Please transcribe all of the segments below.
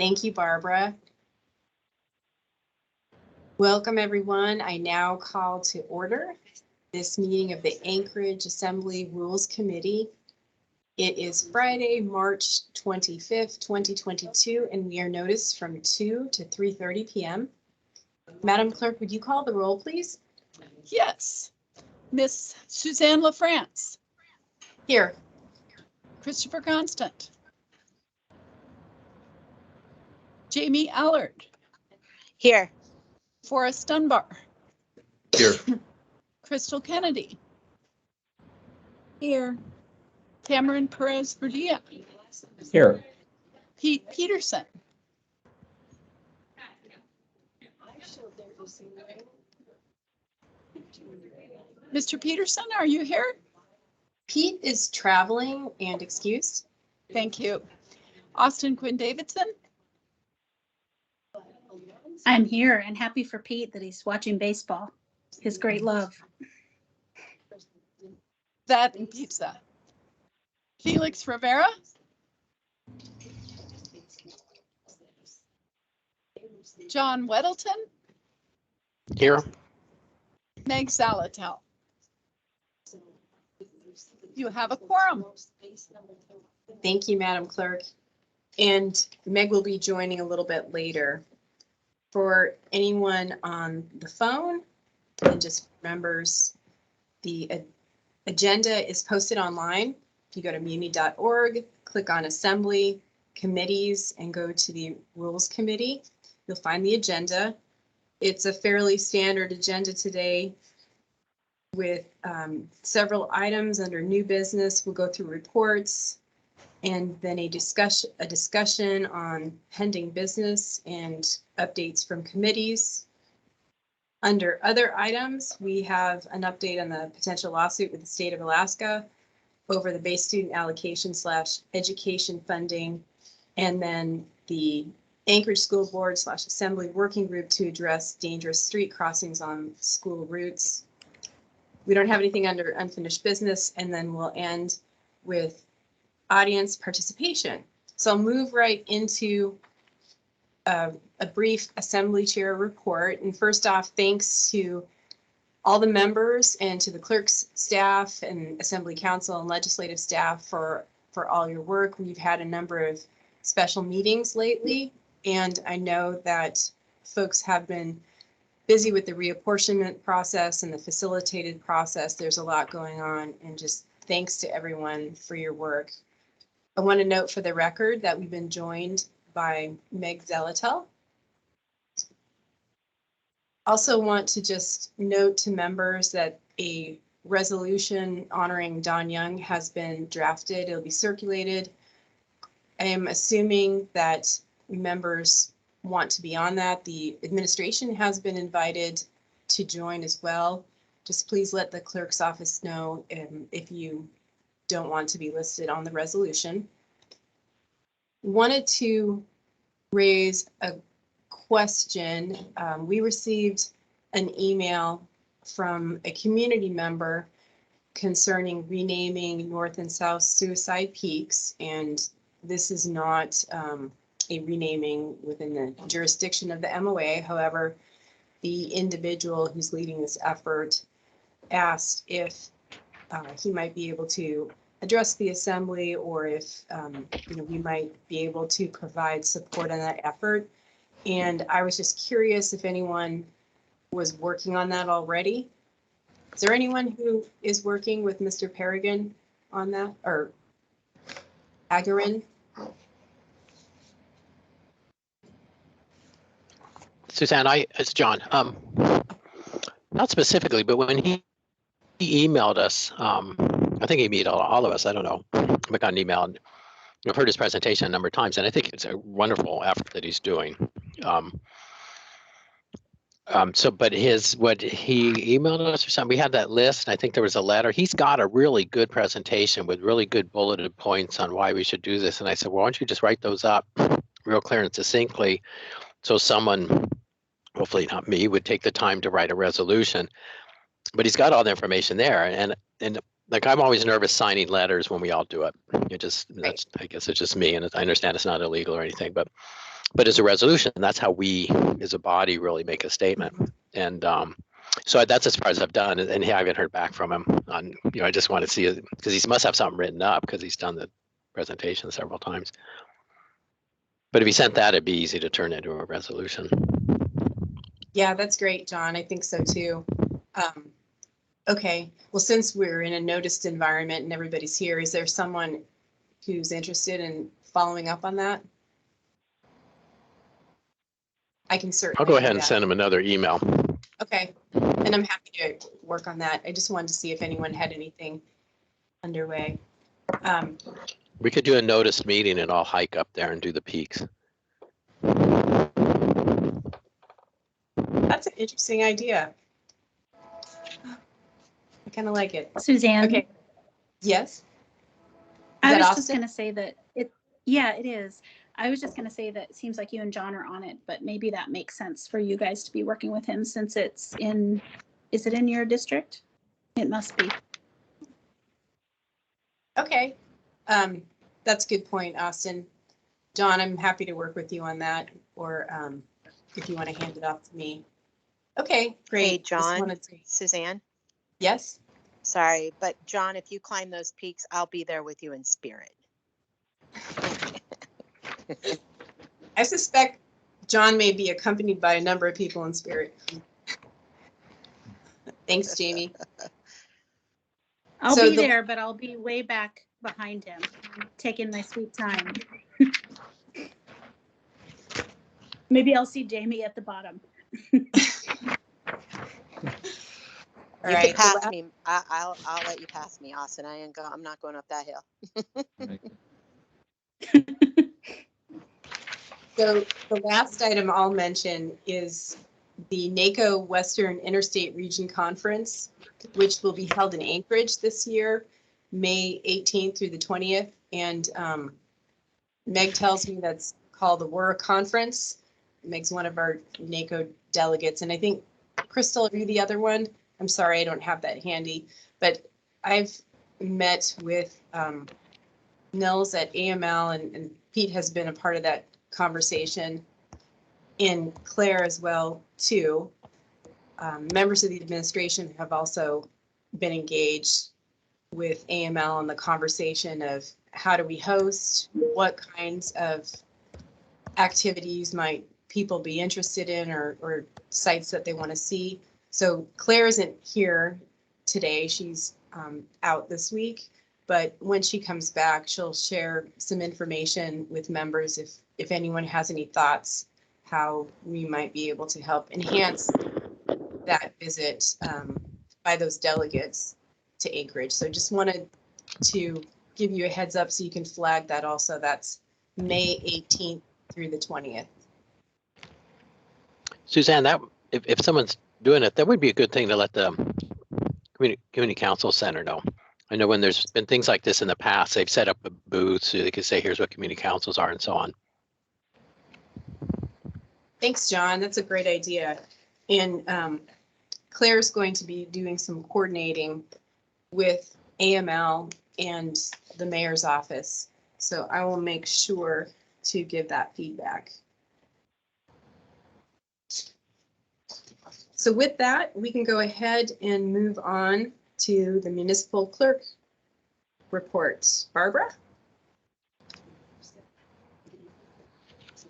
Thank you, Barbara. Welcome, everyone. I now call to order this meeting of the Anchorage Assembly Rules Committee. It is Friday, March 25th, 2022, and we are noticed from 2 to 3:30 p.m. Madam Clerk, would you call the roll, please? Yes. Miss Suzanne LaFrance. Here. Christopher Constant. Jamie Allard. Here. Forrest Dunbar. Here. Crystal Kennedy. Here. Cameron Perez Verdilla. Here. Pete Peterson. Mr. Peterson, are you here? Pete is traveling and excused. Thank you. Austin Quinn Davidson. I'm here and happy for Pete that he's watching baseball. His great love. That and pizza. Felix Rivera. John Weddleton. Here. Meg Zalatel. You have a quorum. Thank you, Madam Clerk. And Meg will be joining a little bit later. For anyone on the phone, and just members, the agenda is posted online. If you go to muni.org, click on Assembly, Committees, and go to the Rules Committee, you'll find the agenda. It's a fairly standard agenda today with several items under new business. We'll go through reports and then a discussion on pending business and updates from committees. Under other items, we have an update on the potential lawsuit with the state of Alaska over the base student allocation / education funding, and then the Anchorage School Board / Assembly Working Group to address dangerous street crossings on school routes. We don't have anything under unfinished business, and then we'll end with audience participation. So I'll move right into a brief Assembly Chair report. And first off, thanks to all the members and to the clerk's staff and Assembly Council and legislative staff for all your work. We've had a number of special meetings lately, and I know that folks have been busy with the reapportionment process and the facilitated process. There's a lot going on, and just thanks to everyone for your work. I want to note for the record that we've been joined by Meg Zalatel. Also want to just note to members that a resolution honoring Don Young has been drafted. It'll be circulated. I am assuming that members want to be on that. The administration has been invited to join as well. Just please let the clerk's office know if you don't want to be listed on the resolution. Wanted to raise a question. We received an email from a community member concerning renaming North and South Suicide Peaks, and this is not a renaming within the jurisdiction of the MOA. However, the individual who's leading this effort asked if he might be able to address the assembly, or if we might be able to provide support on that effort. And I was just curious if anyone was working on that already. Is there anyone who is working with Mr. Peregrine on that, or Agarin? Suzanne, it's John. Not specifically, but when he emailed us, I think he emailed all of us. I don't know. I got an email, and I've heard his presentation a number of times, and I think it's a wonderful effort that he's doing. But what he emailed us or something, we had that list, and I think there was a letter. He's got a really good presentation with really good bulleted points on why we should do this. And I said, well, why don't you just write those up real clear and succinctly, so someone, hopefully not me, would take the time to write a resolution. But he's got all the information there, and like, I'm always nervous signing letters when we all do it. I guess it's just me, and I understand it's not illegal or anything, but but as a resolution, that's how we as a body really make a statement. And so that's as far as I've done, and I haven't heard back from him on, I just want to see it because he must have something written up because he's done the presentation several times. But if he sent that, it'd be easy to turn into a resolution. Yeah, that's great, John. I think so too. Okay, well, since we're in a noticed environment and everybody's here, is there someone who's interested in following up on that? I can certainly. I'll go do ahead and that. send him another email. Okay, and I'm happy to work on that. I just wanted to see if anyone had anything underway. We could do a noticed meeting and I'll hike up there and do the peaks. That's an interesting idea. I kind of like it. Suzanne. Okay. Yes. I that was just Austin? going to say that yeah, it is. I was just going to say that it seems like you and John are on it, but maybe that makes sense for you guys to be working with him since it's is it in your district? It must be. Okay. That's a good point, Austin. John, I'm happy to work with you on that, or if you want to hand it off to me. Okay, great. Hey, Just John, wanted to- Suzanne, Yes? sorry, but John, if you climb those peaks, I'll be there with you in spirit. I suspect John may be accompanied by a number of people in spirit. Thanks, Jamie. I'll So be the- there, but I'll be way back behind him, taking my sweet time. Maybe I'll see Jamie at the bottom. All You right. can pass me. I'll let you pass me, Austin. I'm not going up that hill. So the last item I'll mention is the Neco Western Interstate Region Conference, which will be held in Anchorage this year, May 18th through the 20th. And Meg tells me that's called the WURA Conference. Meg's one of our Neco delegates. And I think, Crystal, are you the other one? I'm sorry, I don't have that handy. But I've met with Nils at AML, and Pete has been a part of that conversation, and Claire as well too. Members of the administration have also been engaged with AML on the conversation of how do we host, what kinds of activities might people be interested in, or sites that they want to see. So Claire isn't here today, she's out this week, but when she comes back, she'll share some information with members if anyone has any thoughts, how we might be able to help enhance that visit by those delegates to Anchorage. So just wanted to give you a heads up so you can flag that also. That's May 18th through the 20th. Suzanne, that if someone's doing it, that would be a good thing to let the community council center know. I know when there's been things like this in the past, they've set up a booth so they can say, here's what community councils are and so on. Thanks, John. That's a great idea. And Claire's going to be doing some coordinating with AML and the mayor's office. So I will make sure to give that feedback. So with that, we can go ahead and move on to the municipal clerk report. Barbara?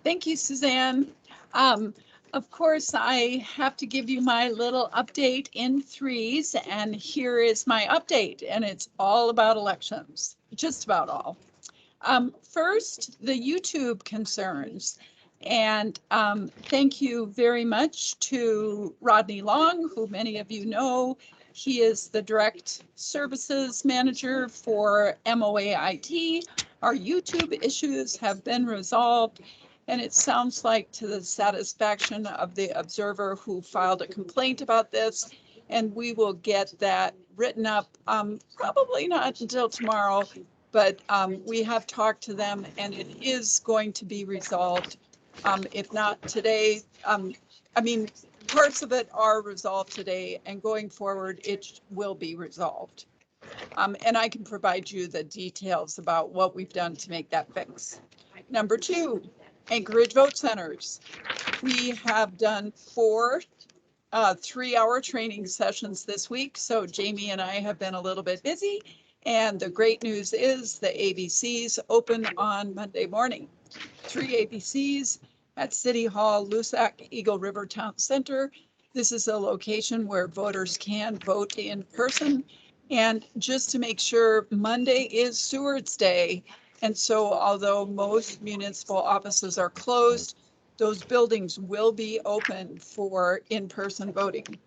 Thank you, Suzanne. Of course, I have to give you my little update in threes, and here is my update, and it's all about elections, just about all. First, the YouTube concerns. And thank you very much to Rodney Long, who many of you know. He is the direct services manager for MOAIT. Our YouTube issues have been resolved, and it sounds like to the satisfaction of the observer who filed a complaint about this. And we will get that written up, probably not until tomorrow, but we have talked to them and it is going to be resolved. If not today, I mean, parts of it are resolved today, and going forward, it will be resolved. And I can provide you the details about what we've done to make that fix. Number two, Anchorage vote centers. We have done 4 3-hour training sessions this week. So Jamie and I have been a little bit busy. And the great news is the ABCs open on Monday morning. 3 ABCs at City Hall, Lusac, Eagle River Town Center. This is a location where voters can vote in person. And just to make sure, Monday is Seward's Day. And so although most municipal offices are closed, those buildings will be open for in-person voting.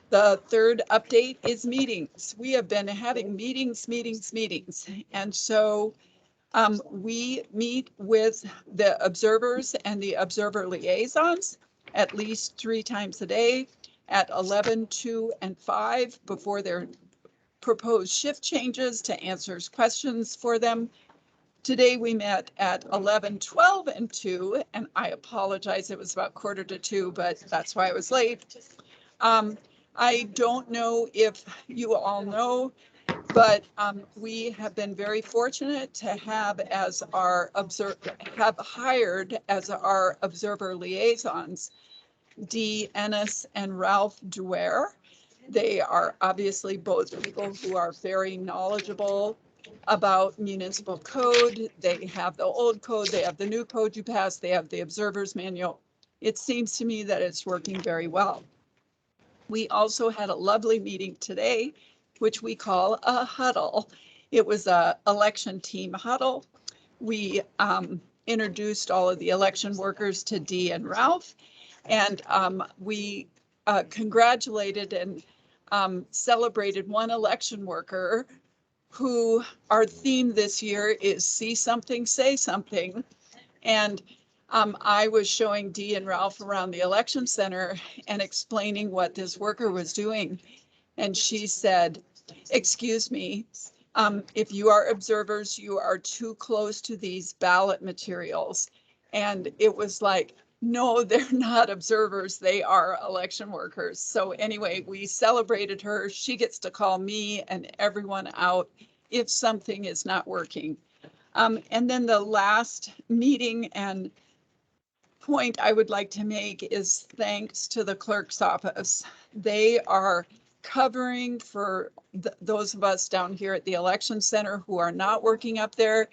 The third update is meetings. We have been having meetings. And so we meet with the observers and the observer liaisons at least 3 times a day at 11, 2, and 5 before their proposed shift changes to answer questions for them. Today we met at 11, 12, and 2, and I apologize, it was about 1:45, but that's why I was late. I don't know if you all know, but we have been very fortunate to have hired as our observer liaisons, Dee Ennis and Ralph Dwyer. They are obviously both people who are very knowledgeable about municipal code. They have the old code, they have the new code you pass, they have the observer's manual. It seems to me that it's working very well. We also had a lovely meeting today, which we call a huddle. It was a election team huddle. We introduced all of the election workers to Dee and Ralph, and we congratulated and celebrated one election worker who our theme this year is see something, say something. And I was showing Dee and Ralph around the election center and explaining what this worker was doing. And she said, excuse me, if you are observers, you are too close to these ballot materials. And it was like, no, they're not observers. They are election workers. So anyway, we celebrated her. She gets to call me and everyone out if something is not working. And then the last meeting and point I would like to make is thanks to the clerk's office. They are covering for those of us down here at the election center who are not working up there.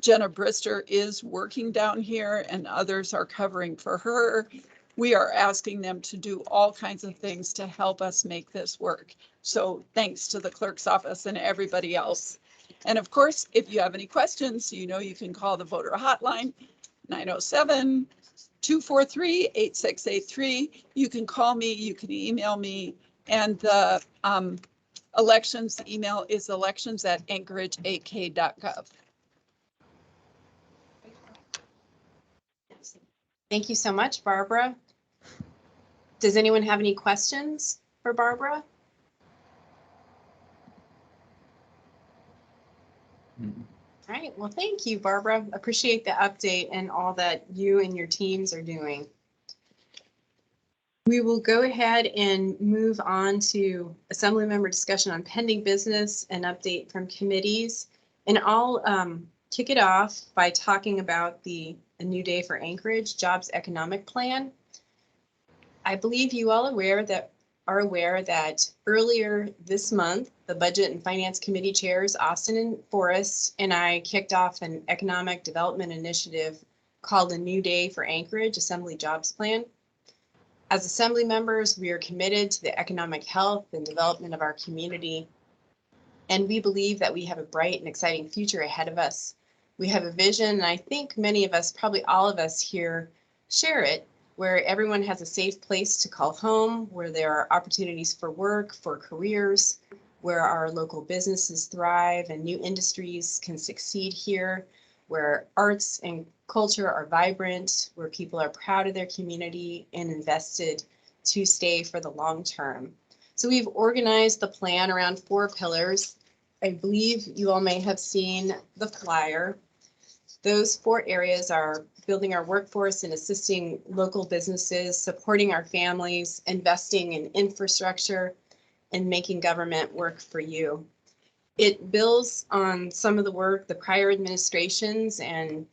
Jenna Brister is working down here and others are covering for her. We are asking them to do all kinds of things to help us make this work. So thanks to the clerk's office and everybody else. And of course, if you have any questions, you know you can call the voter hotline, 907-243-8683. You can call me, you can email me, and the elections email is elections@anchorageak.gov. Thank you so much, Barbara. Does anyone have any questions for Barbara? All right, well, thank you, Barbara. Appreciate the update and all that you and your teams are doing. We will go ahead and move on to Assemblymember discussion on pending business and update from committees. And I'll kick it off by talking about A New Day for Anchorage Jobs Economic Plan. I believe you all are aware that earlier this month, the Budget and Finance Committee chairs, Austin and Forrest, and I kicked off an economic development initiative called A New Day for Anchorage Assembly Jobs Plan. As Assembly members, we are committed to the economic health and development of our community, and we believe that we have a bright and exciting future ahead of us. We have a vision, and I think many of us, probably all of us here, share it, where everyone has a safe place to call home, where there are opportunities for work, for careers, where our local businesses thrive and new industries can succeed here, where arts and culture are vibrant, where people are proud of their community and invested to stay for the long term. So we've organized the plan around 4 pillars. I believe you all may have seen the flyer. Those 4 areas are building our workforce and assisting local businesses, supporting our families, investing in infrastructure, and making government work for you. It builds on some of the work the prior administrations and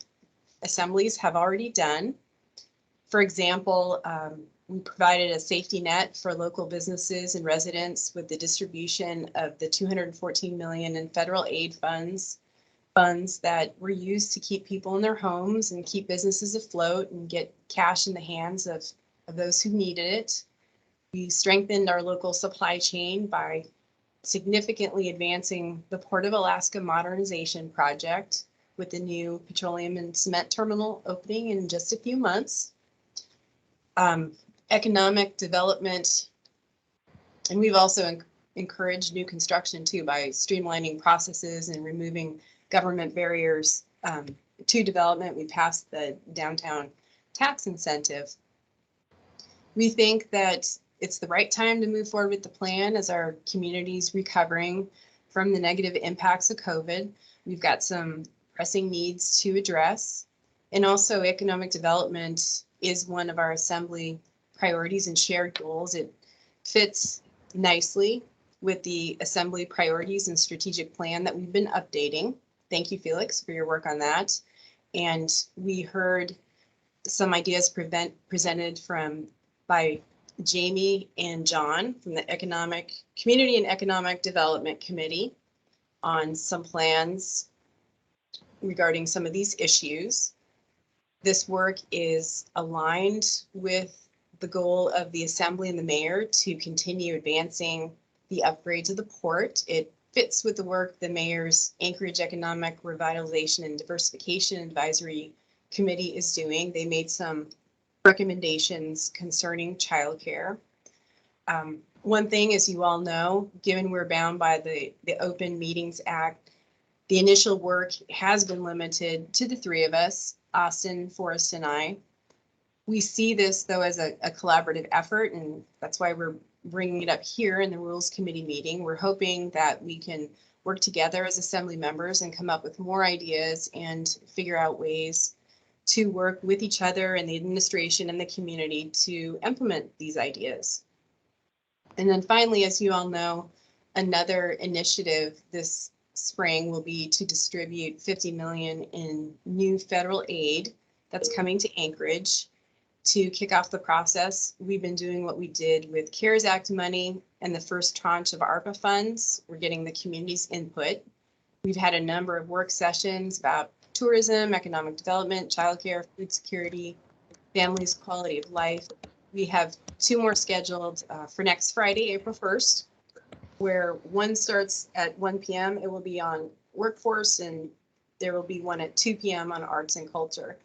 assemblies have already done. For example, we provided a safety net for local businesses and residents with the distribution of the $214 million in federal aid funds that were used to keep people in their homes and keep businesses afloat and get cash in the hands of those who needed it. We strengthened our local supply chain by significantly advancing the Port of Alaska modernization project with the new petroleum and cement terminal opening in just a few months. Economic development, and we've also encouraged new construction too by streamlining processes and removing government barriers to development. We passed the downtown tax incentive. We think that it's the right time to move forward with the plan as our community's recovering from the negative impacts of COVID. We've got some pressing needs to address, and also economic development is one of our Assembly priorities and shared goals. It fits nicely with the Assembly priorities and strategic plan that we've been updating. Thank you, Felix, for your work on that. And we heard some ideas presented by Jamie and John from the Community and Economic Development Committee on some plans regarding some of these issues. This work is aligned with the goal of the Assembly and the Mayor to continue advancing the upgrades of the port. It fits with the work the Mayor's Anchorage Economic Revitalization and Diversification Advisory Committee is doing. They made some recommendations concerning childcare. One thing, as you all know, given we're bound by the Open Meetings Act, the initial work has been limited to the three of us, Austin, Forrest, and I. We see this, though, as a collaborative effort, and that's why we're bringing it up here in the Rules Committee meeting. We're hoping that we can work together as Assembly members and come up with more ideas and figure out ways to work with each other and the administration and the community to implement these ideas. And then finally, as you all know, another initiative this spring will be to distribute $50 million in new federal aid that's coming to Anchorage. To kick off the process, we've been doing what we did with CARES Act money and the first tranche of ARPA funds. We're getting the community's input. We've had a number of work sessions about tourism, economic development, childcare, food security, families' quality of life. We have two more scheduled for next Friday, April 1st, where one starts at 1 p.m. It will be on workforce, and there will be one at 2 p.m. on arts and culture.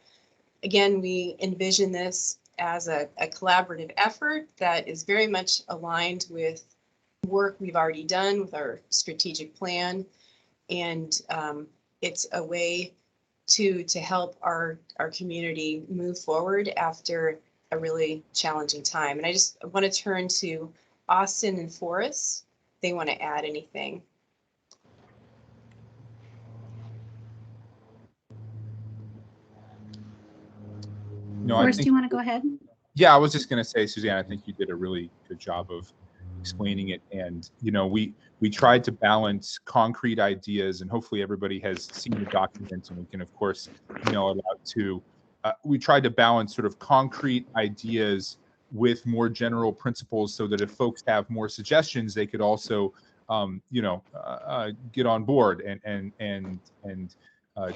Again, we envision this as a collaborative effort that is very much aligned with work we've already done with our strategic plan. And it's a way to help our community move forward after a really challenging time. And I just want to turn to Austin and Forrest. They want to add anything. No, Forrest, do you want to go ahead? Yeah, I was just going to say, Suzanne, I think you did a really good job of explaining it. And, we tried to balance concrete ideas, and hopefully everybody has seen the documents, and we can, of course, email it out to. We tried to balance sort of concrete ideas with more general principles so that if folks have more suggestions, they could also, get on board and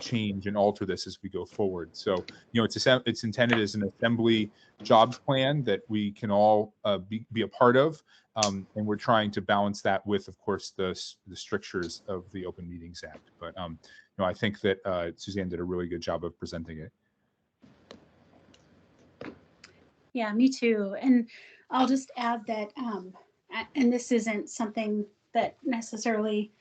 change and alter this as we go forward. So, it's intended as an Assembly jobs plan that we can all be a part of. And we're trying to balance that with, of course, the strictures of the Open Meetings Act. But, I think that Suzanne did a really good job of presenting it. Yeah, me too. And I'll just add that, and this isn't something that necessarily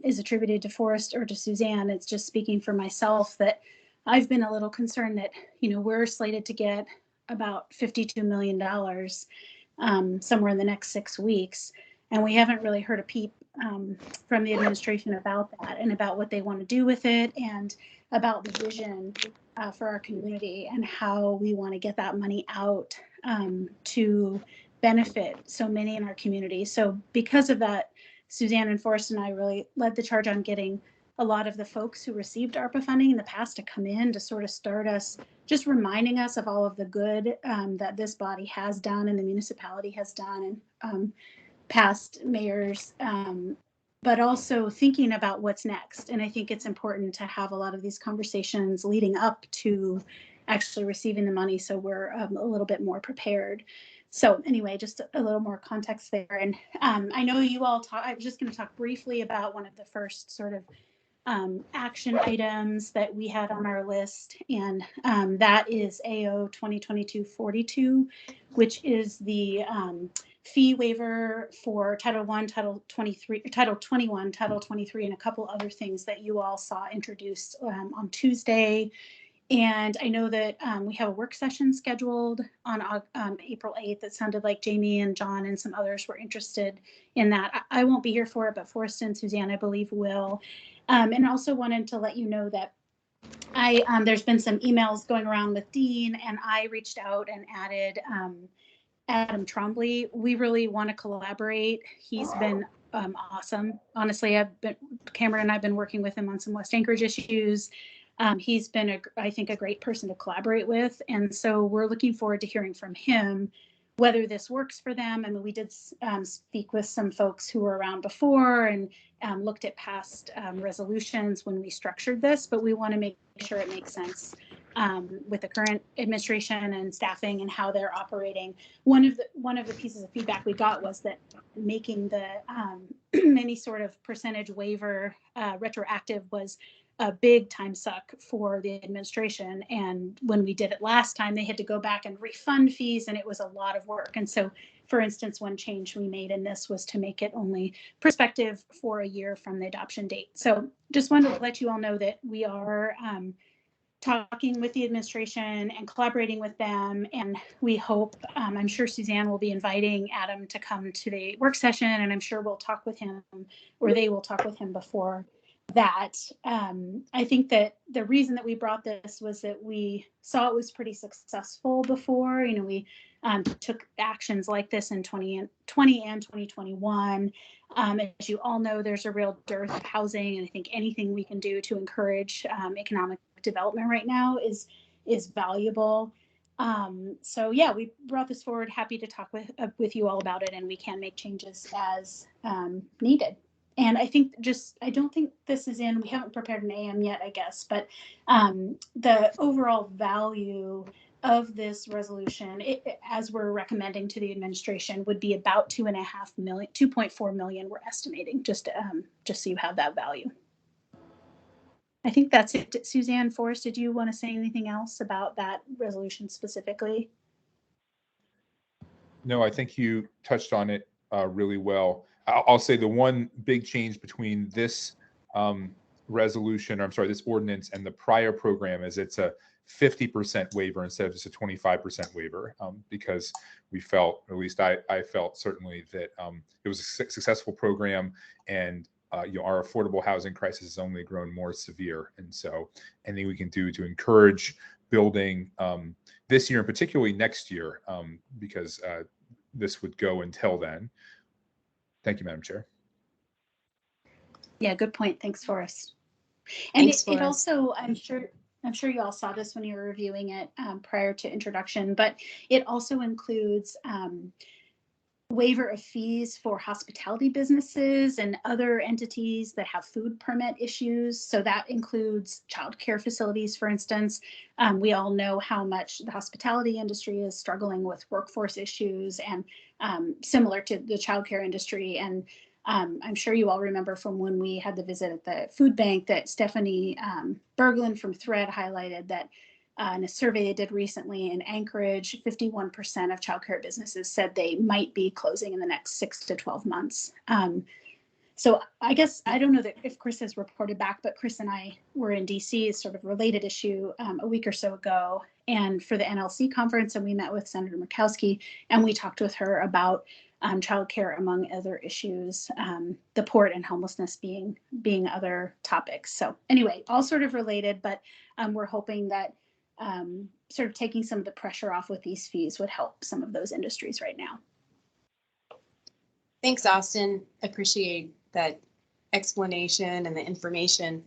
is attributed to Forrest or to Suzanne. It's just speaking for myself that I've been a little concerned that, we're slated to get about $52 million somewhere in the next 6 weeks. And we haven't really heard a peep from the administration about that and about what they want to do with it and about the vision for our community and how we want to get that money out to benefit so many in our community. So because of that, Suzanne and Forrest and I really led the charge on getting a lot of the folks who received ARPA funding in the past to come in to sort of start us, just reminding us of all of the good that this body has done and the municipality has done, and past mayors, but also thinking about what's next. And I think it's important to have a lot of these conversations leading up to actually receiving the money, so we're a little bit more prepared. So anyway, just a little more context there. And I know you all I was just going to talk briefly about one of the first sort of action items that we had on our list, and that is AO 2022-42, which is the fee waiver for Title I, Title 23, Title 21, Title 23, and a couple other things that you all saw introduced on Tuesday. And I know that we have a work session scheduled on April 8th. It sounded like Jamie and John and some others were interested in that. I won't be here for it, but Forrest and Suzanne, I believe, will. And also wanted to let you know that there's been some emails going around with Dean, and I reached out and added Adam Trombley. We really want to collaborate. He's been awesome. Honestly, Cameron and I've been working with him on some West Anchorage issues. He's been, I think, a great person to collaborate with. And so we're looking forward to hearing from him whether this works for them. I mean, we did speak with some folks who were around before and looked at past resolutions when we structured this, but we want to make sure it makes sense with the current administration and staffing and how they're operating. One of the pieces of feedback we got was that making the any sort of percentage waiver retroactive was a big time suck for the administration. And when we did it last time, they had to go back and refund fees, and it was a lot of work. And so, for instance, one change we made in this was to make it only prospective for a year from the adoption date. So just wanted to let you all know that we are talking with the administration and collaborating with them. And we hope, I'm sure Suzanne will be inviting Adam to come to the work session, and I'm sure we'll talk with him, or they will talk with him before that. I think that the reason that we brought this was that we saw it was pretty successful before. You know, we took actions like this in 2020 and 2021. As you all know, there's a real dearth of housing, and I think anything we can do to encourage economic development right now is valuable. So yeah, we brought this forward. Happy to talk with you all about it, and we can make changes as needed. And I think I don't think this is we haven't prepared an AM yet, I guess, but the overall value of this resolution, as we're recommending to the administration, would be about 2.4 million we're estimating, just so you have that value. I think that's it. Suzanne, Forrest, did you want to say anything else about that resolution specifically? No, I think you touched on it really well. I'll say the one big change between this resolution, or I'm sorry, this ordinance and the prior program is it's a 50% waiver instead of just a 25% waiver, because we felt, or at least I felt certainly, that it was a successful program, and our affordable housing crisis has only grown more severe. And so anything we can do to encourage building this year and particularly next year, because this would go until then. Thank you, Madam Chair. Yeah, good point. Thanks, Forrest. And Thanks, it also, I'm sure you all saw this when you were reviewing it prior to introduction, but it also includes waiver of fees for hospitality businesses and other entities that have food permit issues. So that includes childcare facilities, for instance. We all know how much the hospitality industry is struggling with workforce issues, and similar to the childcare industry. And I'm sure you all remember from when we had the visit at the food bank that Stephanie Berglund from Thread highlighted that in a survey they did recently in Anchorage, 51% of childcare businesses said they might be closing in the next 6 to 12 months. So I guess, I don't know that if Chris has reported back, but Chris and I were in DC, sort of related issue, a week or so ago, and for the NLC conference, and we met with Senator Murkowski, and we talked with her about childcare, among other issues, the port and homelessness being other topics. So anyway, all sort of related, but we're hoping that sort of taking some of the pressure off with these fees would help some of those industries right now. Thanks, Austin. Appreciate that explanation and the information.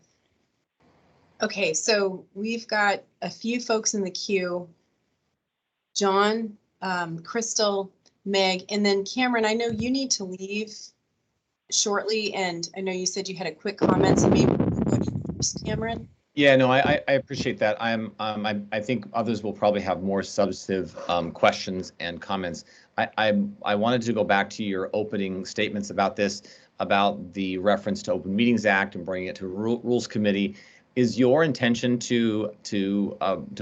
Okay, so we've got a few folks in the queue. John, Crystal, Meg, and then Cameron, I know you need to leave shortly, and I know you said you had a quick comment, so maybe we'll go to you first, Cameron. Yeah, no, I appreciate that. I think others will probably have more substantive questions and comments. I wanted to go back to your opening statements about this, about the reference to Open Meetings Act and bringing it to Rules Committee. Is your intention to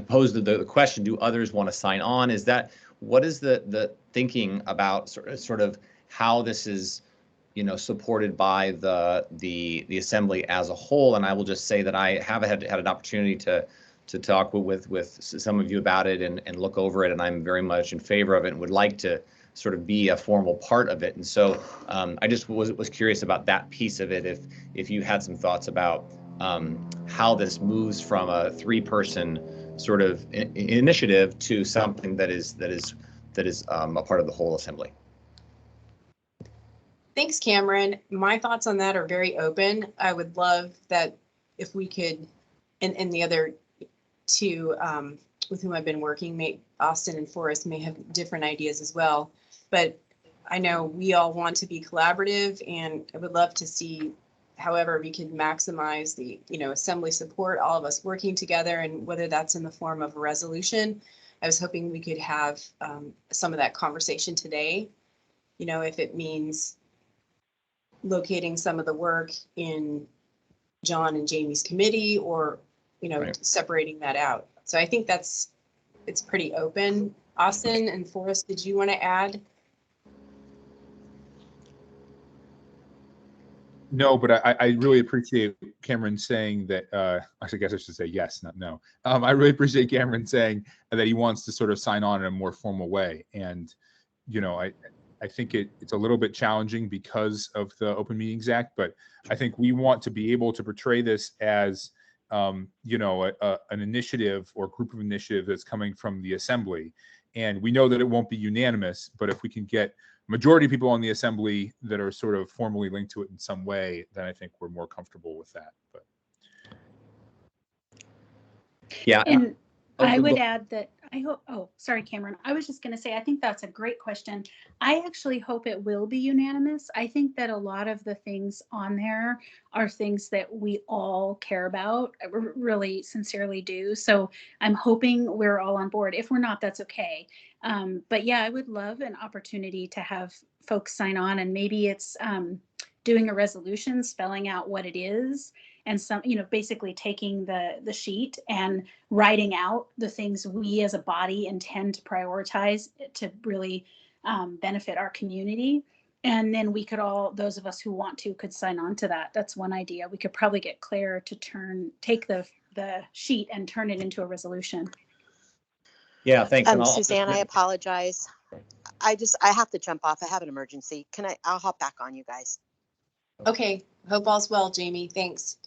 pose the question? Do others want to sign on? Is that what is the thinking about sort of how this is, you know, supported by the assembly as a whole? And I will just say that I have had an opportunity to talk with some of you about it and look over it, and I'm very much in favor of it and would like to sort of be a formal part of it. And so I just was curious about that piece of it, if you had some thoughts about how this moves from a 3-person sort of initiative to something that is a part of the whole assembly. Thanks, Cameron. My thoughts on that are very open. I would love that if we could, and the other two with whom I've been working, Austin and Forrest may have different ideas as well. But I know we all want to be collaborative, and I would love to see however we can maximize the, you know, assembly support, all of us working together, and whether that's in the form of a resolution. I was hoping we could have some of that conversation today. You know, if it means locating some of the work in John and Jamie's committee, or, you know, Right. separating that out. So I think it's pretty open. Austin and Forrest, did you want to add? No, but I really appreciate Cameron saying that, I guess I should say yes, not no. I really appreciate Cameron saying that he wants to sort of sign on in a more formal way. And, you know, I think it's a little bit challenging because of the Open Meetings Act, but I think we want to be able to portray this as, you know, an initiative or group of initiative that's coming from the assembly. And we know that it won't be unanimous, but if we can get majority of people on the assembly that are sort of formally linked to it in some way, then I think we're more comfortable with that. But Yeah. And I would go- add that I hope, oh, sorry, Cameron. I was just going to say, I think that's a great question. I actually hope it will be unanimous. I think that a lot of the things on there are things that we all care about, really sincerely do. So I'm hoping we're all on board. If we're not, that's okay. But yeah, I would love an opportunity to have folks sign on, and maybe it's doing a resolution, spelling out what it is, and some, you know, basically taking the sheet and writing out the things we as a body intend to prioritize to really benefit our community. And then we could all, those of us who want to, could sign on to that. That's one idea. We could probably get Claire to take the sheet and turn it into a resolution. Yeah, thanks. And Suzanne, I apologize. I have to jump off. I have an emergency. I'll hop back on, you guys. Okay, hope all's well, Jamie. Thanks.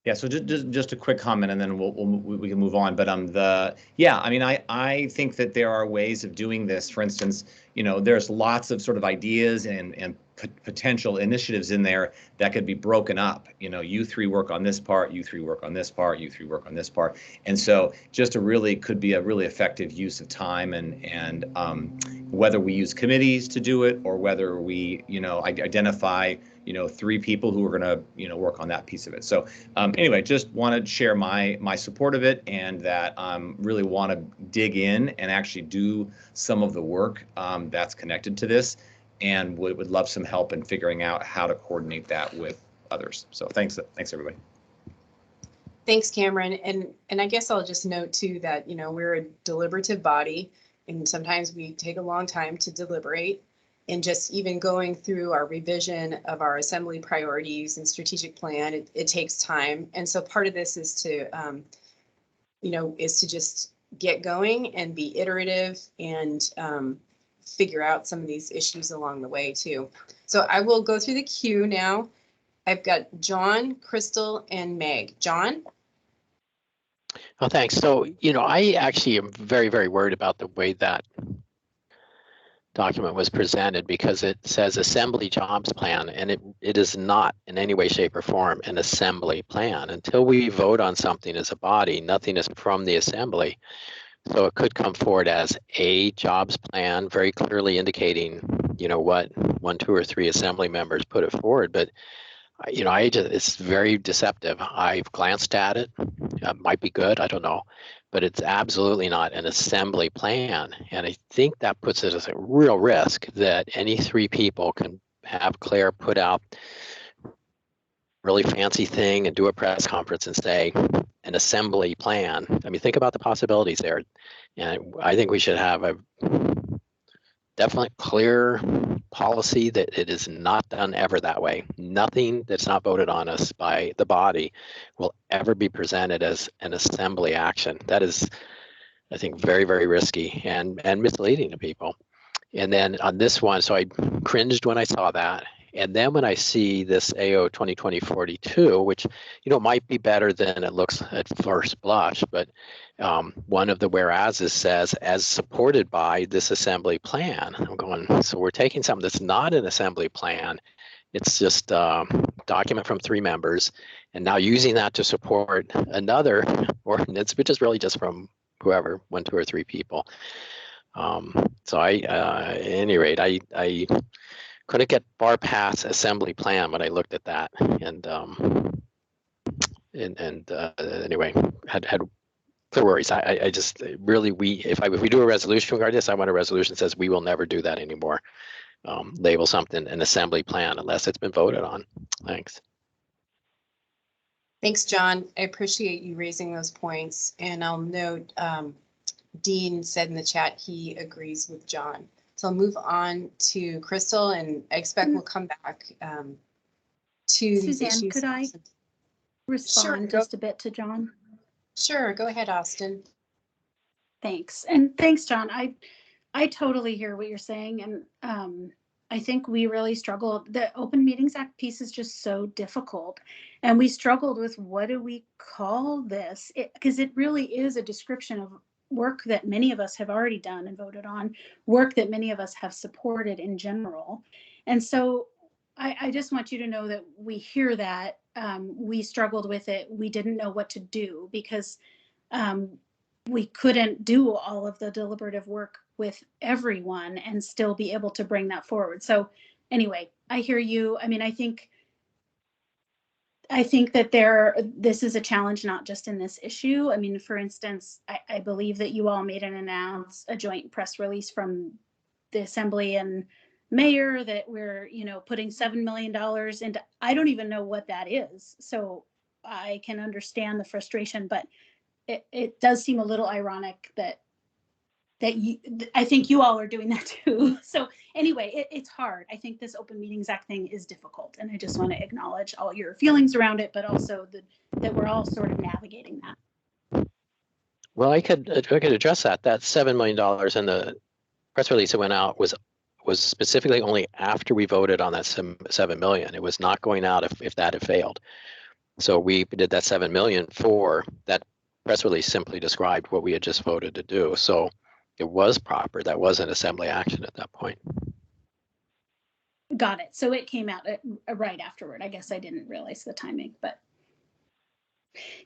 Yeah, so just a quick comment, and then we can move on. But I mean, I think that there are ways of doing this. For instance, you know, there's lots of sort of ideas and potential initiatives in there that could be broken up. You know, you 3 work on this part, you 3 work on this part, you 3 work on this part, and so just could be a really effective use of time, and whether we use committees to do it or whether we, you know, identify, you know, 3 people who are going to, you know, work on that piece of it. So anyway, just wanted to share my support of it, and that really want to dig in and actually do some of the work that's connected to this, and would love some help in figuring out how to coordinate that with others. So thanks everybody. Thanks, Cameron. And I guess I'll just note too that, you know, we're a deliberative body, and sometimes we take a long time to deliberate. And just even going through our revision of our assembly priorities and strategic plan, it takes time. And so part of this is to, you know, is to just get going and be iterative and figure out some of these issues along the way too. So I will go through the queue now. I've got John, Crystal, and Meg. John? Oh, thanks. So, you know, I actually am very, very worried about the way that document was presented, because it says Assembly Jobs Plan, and it is not in any way, shape, or form an assembly plan. Until we vote on something as a body, nothing is from the assembly. So it could come forward as a jobs plan, very clearly indicating, what 1, 2, or 3 assembly members put it forward. But it's very deceptive. I've glanced at it. It might be good, I don't know, but it's absolutely not an assembly plan. And I think that puts it as a real risk that any 3 people can have Claire put out really fancy thing and do a press conference and say an assembly plan. I mean, think about the possibilities there. And I think we should have a definite clear policy that it is not done ever that way. Nothing that's not voted on us by the body will ever be presented as an assembly action. That is, I think, very, very risky and misleading to people. And then on this one, so I cringed when I saw that. And then when I see this AO 2020-42, which, might be better than it looks at first blush, but one of the whereases says, as supported by this assembly plan. I'm going, so we're taking something that's not an assembly plan. It's just a document from 3 members, and now using that to support another ordinance, which is really just from whoever, 1, 2, or 3 people. So at any rate, I couldn't get far past assembly plan when I looked at that, and anyway, had clear worries. I just really, if we do a resolution regarding this, I want a resolution that says we will never do that anymore. Label something an assembly plan unless it's been voted on. Thanks. Thanks, John. I appreciate you raising those points. And I'll note Dean said in the chat he agrees with John. So I'll move on to Crystal, and I expect we'll come back to these Suzanne, issues. could I respond just a bit to John? Sure, go ahead, Austin. Thanks. And thanks, John. I totally hear what you're saying. And I think we really struggled. The Open Meetings Act piece is just so difficult. And we struggled with, what do we call this? Because it really is a description of work that many of us have already done and voted on, work that many of us have supported in general. And so I just want you to know that we hear that. We struggled with it. We didn't know what to do because we couldn't do all of the deliberative work with everyone and still be able to bring that forward. So anyway, I hear you. I mean, I think that this is a challenge, not just in this issue. I mean, for instance, I believe that you all made a joint press release from the Assembly and Mayor that we're, putting $7 million into, I don't even know what that is. So I can understand the frustration, but it does seem a little ironic that I think you all are doing that too. So anyway, it's hard. I think this Open Meetings Act thing is difficult, and I just want to acknowledge all your feelings around it, but also that we're all sort of navigating that. Well, I could address that. That $7 million in the press release that went out was specifically only after we voted on that $7 million. It was not going out if that had failed. So we did that $7 million for that press release. Simply described what we had just voted to do. So it was proper. That was an assembly action at that point. Got it. So it came out right afterward. I guess I didn't realize the timing, but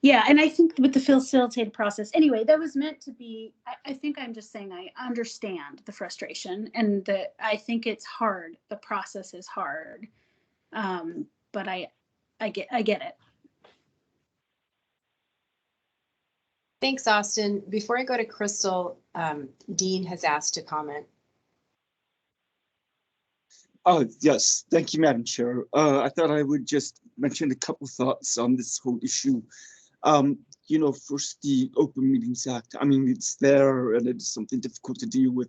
yeah. And I think with the facilitated process, anyway, that was meant to be, I think I'm just saying I understand the frustration, and I think it's hard. The process is hard. But I get it. Thanks, Austin. Before I go to Crystal, Dean has asked to comment. Yes, thank you, Madam Chair. I thought I would just mention a couple thoughts on this whole issue. First, the Open Meetings Act. I mean, it's there and it's something difficult to deal with.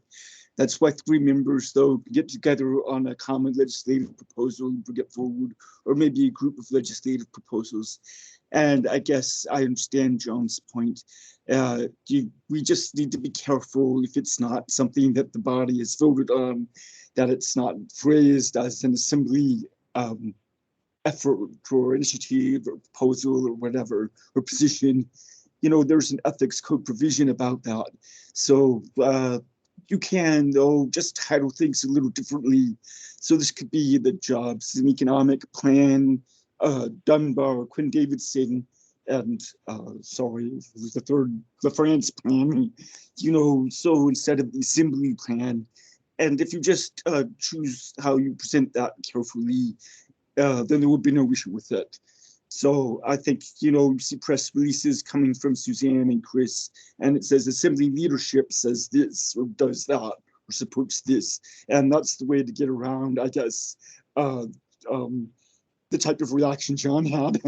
That's why 3 members, though, get together on a common legislative proposal and bring it forward, or maybe a group of legislative proposals. And I guess I understand John's point. We just need to be careful if it's not something that the body has voted on, that it's not phrased as an assembly effort or initiative or proposal or whatever, or position. There's an ethics code provision about that. So you can, though, just title things a little differently. So this could be the jobs and economic plan, Dunbar, Quinn Davidson, and sorry, who's the third, the France plan, you know, so instead of the assembly plan. And if you just choose how you present that carefully, then there would be no issue with it. So I think, you know, you see press releases coming from Suzanne and Chris, and it says assembly leadership says this or does that or supports this. And that's the way to get around, I guess, the type of reaction John had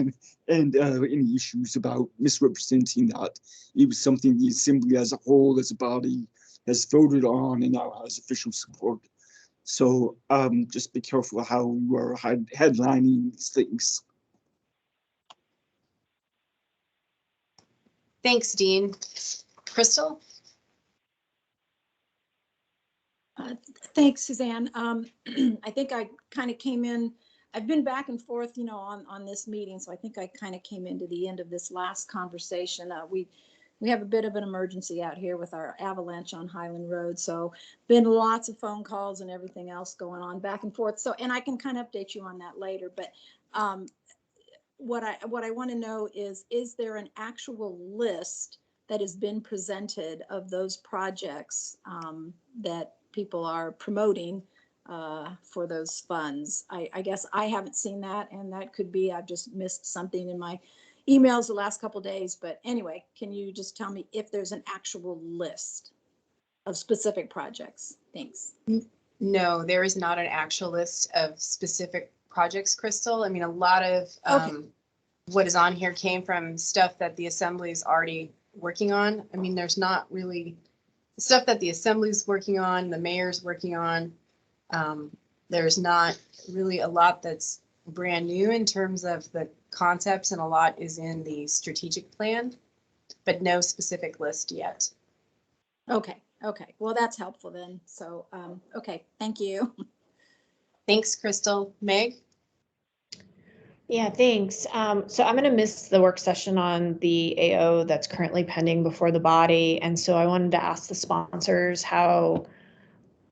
and any issues about misrepresenting that. It was something the assembly as a whole, as a body, has voted on and now has official support. So just be careful how you are headlining these things. Thanks, Dean. Crystal? Thanks, Suzanne. I think I kind of came in, I've been back and forth, you know, on this meeting. So I think I kind of came into the end of this last conversation. We have a bit of an emergency out here with our avalanche on Highland Road. So been lots of phone calls and everything else going on back and forth. So, and I can kind of update you on that later, but what I want to know is there an actual list that has been presented of those projects that people are promoting for those funds? I guess I haven't seen that, and that could be I've just missed something in my emails the last couple of days. But anyway, can you just tell me if there's an actual list of specific projects? Thanks. No, there is not an actual list of specific projects, Crystal. I mean, a lot of what is on here came from stuff that the Assembly is already working on. I mean, there's not really stuff that the Assembly is working on, the mayor's working on. There's not really a lot that's brand new in terms of the concepts, and a lot is in the strategic plan, but no specific list yet. Okay. Well, that's helpful then. So, okay, thank you. Thanks, Crystal. Meg? Yeah, thanks. So I'm going to miss the work session on the AO that's currently pending before the body. And so I wanted to ask the sponsors how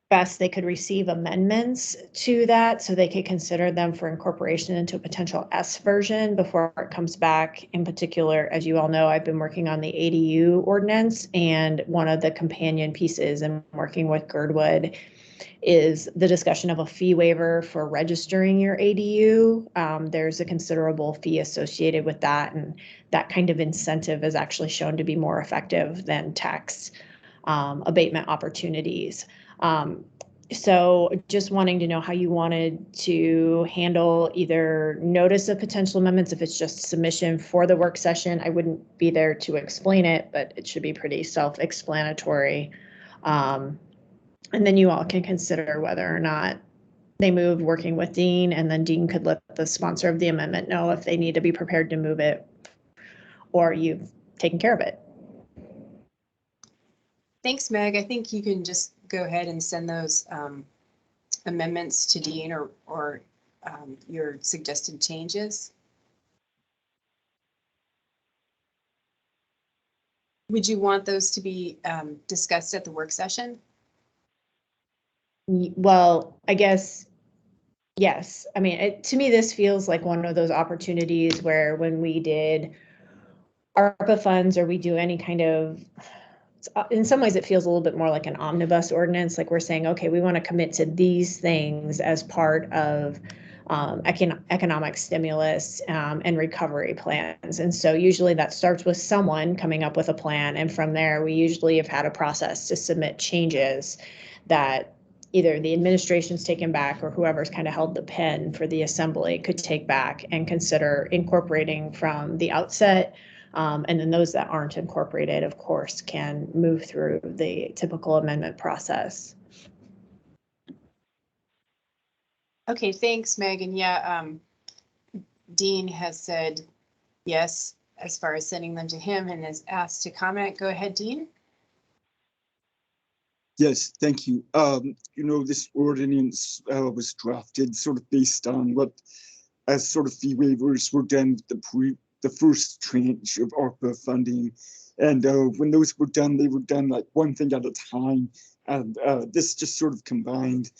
best they could receive amendments to that so they could consider them for incorporation into a potential S version before it comes back. In particular, as you all know, I've been working on the ADU ordinance, and one of the companion pieces and working with Girdwood is the discussion of a fee waiver for registering your ADU. There's a considerable fee associated with that, and that kind of incentive is actually shown to be more effective than tax abatement opportunities. So just wanting to know how you wanted to handle either notice of potential amendments, if it's just submission for the work session. I wouldn't be there to explain it, but it should be pretty self-explanatory. And then you all can consider whether or not they move working with Dean, and then Dean could let the sponsor of the amendment know if they need to be prepared to move it or you've taken care of it. Thanks, Meg. I think you can just go ahead and send those amendments to Dean or your suggested changes. Would you want those to be discussed at the work session? Well, I guess, yes. I mean, to me, this feels like one of those opportunities where when we did ARPA funds or we do any kind of, in some ways, it feels a little bit more like an omnibus ordinance. Like we're saying, okay, we want to commit to these things as part of economic stimulus and recovery plans. And so usually that starts with someone coming up with a plan. And from there, we usually have had a process to submit changes that either the administration's taken back or whoever's kind of held the pen for the assembly could take back and consider incorporating from the outset. And then those that aren't incorporated, of course, can move through the typical amendment process. Okay, thanks, Megan. Yeah, Dean has said yes as far as sending them to him and has asked to comment. Go ahead, Dean. Yes, thank you. You know, this ordinance was drafted sort of based on what as sort of fee waivers were done with the first tranche of ARPA funding. And when those were done, they were done like one thing at a time. And this just sort of combined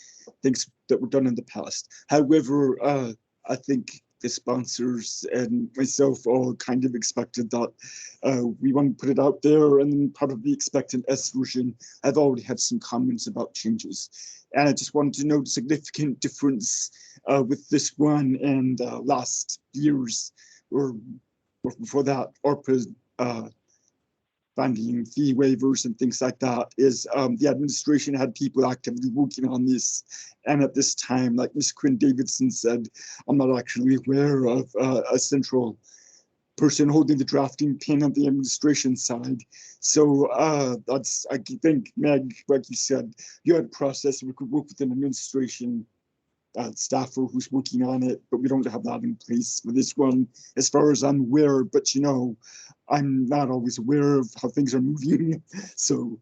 things that were done in the past. However, I think the sponsors and myself all kind of expected that we want to put it out there and probably expect an S version. I've already had some comments about changes. And I just wanted to note significant difference with this one and last year's or before that, ARPA funding, fee waivers and things like that is the administration had people actively working on this. And at this time, like Ms. Quinn Davidson said, I'm not actually aware of a central person holding the drafting pen on the administration side. So that's, I think, Meg, like you said, you had a process we could work with an administration staffer who's working on it, but we don't have that in place for this one, as far as I'm aware. But you know, I'm not always aware of how things are moving. So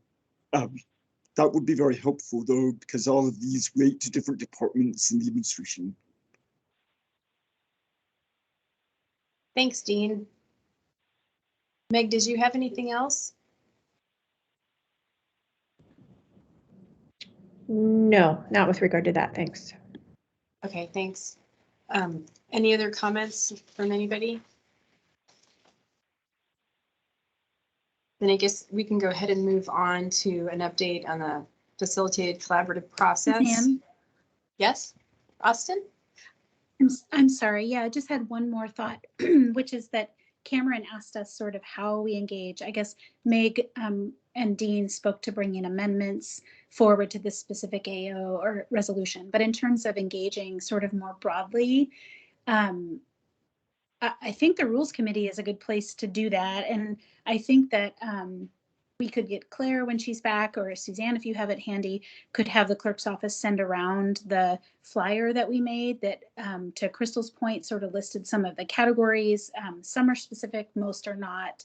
that would be very helpful, though, because all of these relate to different departments in the administration. Thanks, Dean. Meg, did you have anything else? No, not with regard to that. Thanks. Okay, thanks. Any other comments from anybody? Then I guess we can go ahead and move on to an update on the facilitated collaborative process. Suzanne? Yes, Austin? I'm sorry. Yeah, I just had one more thought, which is that Cameron asked us sort of how we engage. I guess Meg and Dean spoke to bringing amendments forward to this specific AO or resolution. But in terms of engaging sort of more broadly, I think the Rules Committee is a good place to do that. And I think that we could get Claire when she's back, or Suzanne, if you have it handy, could have the clerk's office send around the flyer that we made that, to Crystal's point, sort of listed some of the categories. Some are specific, most are not.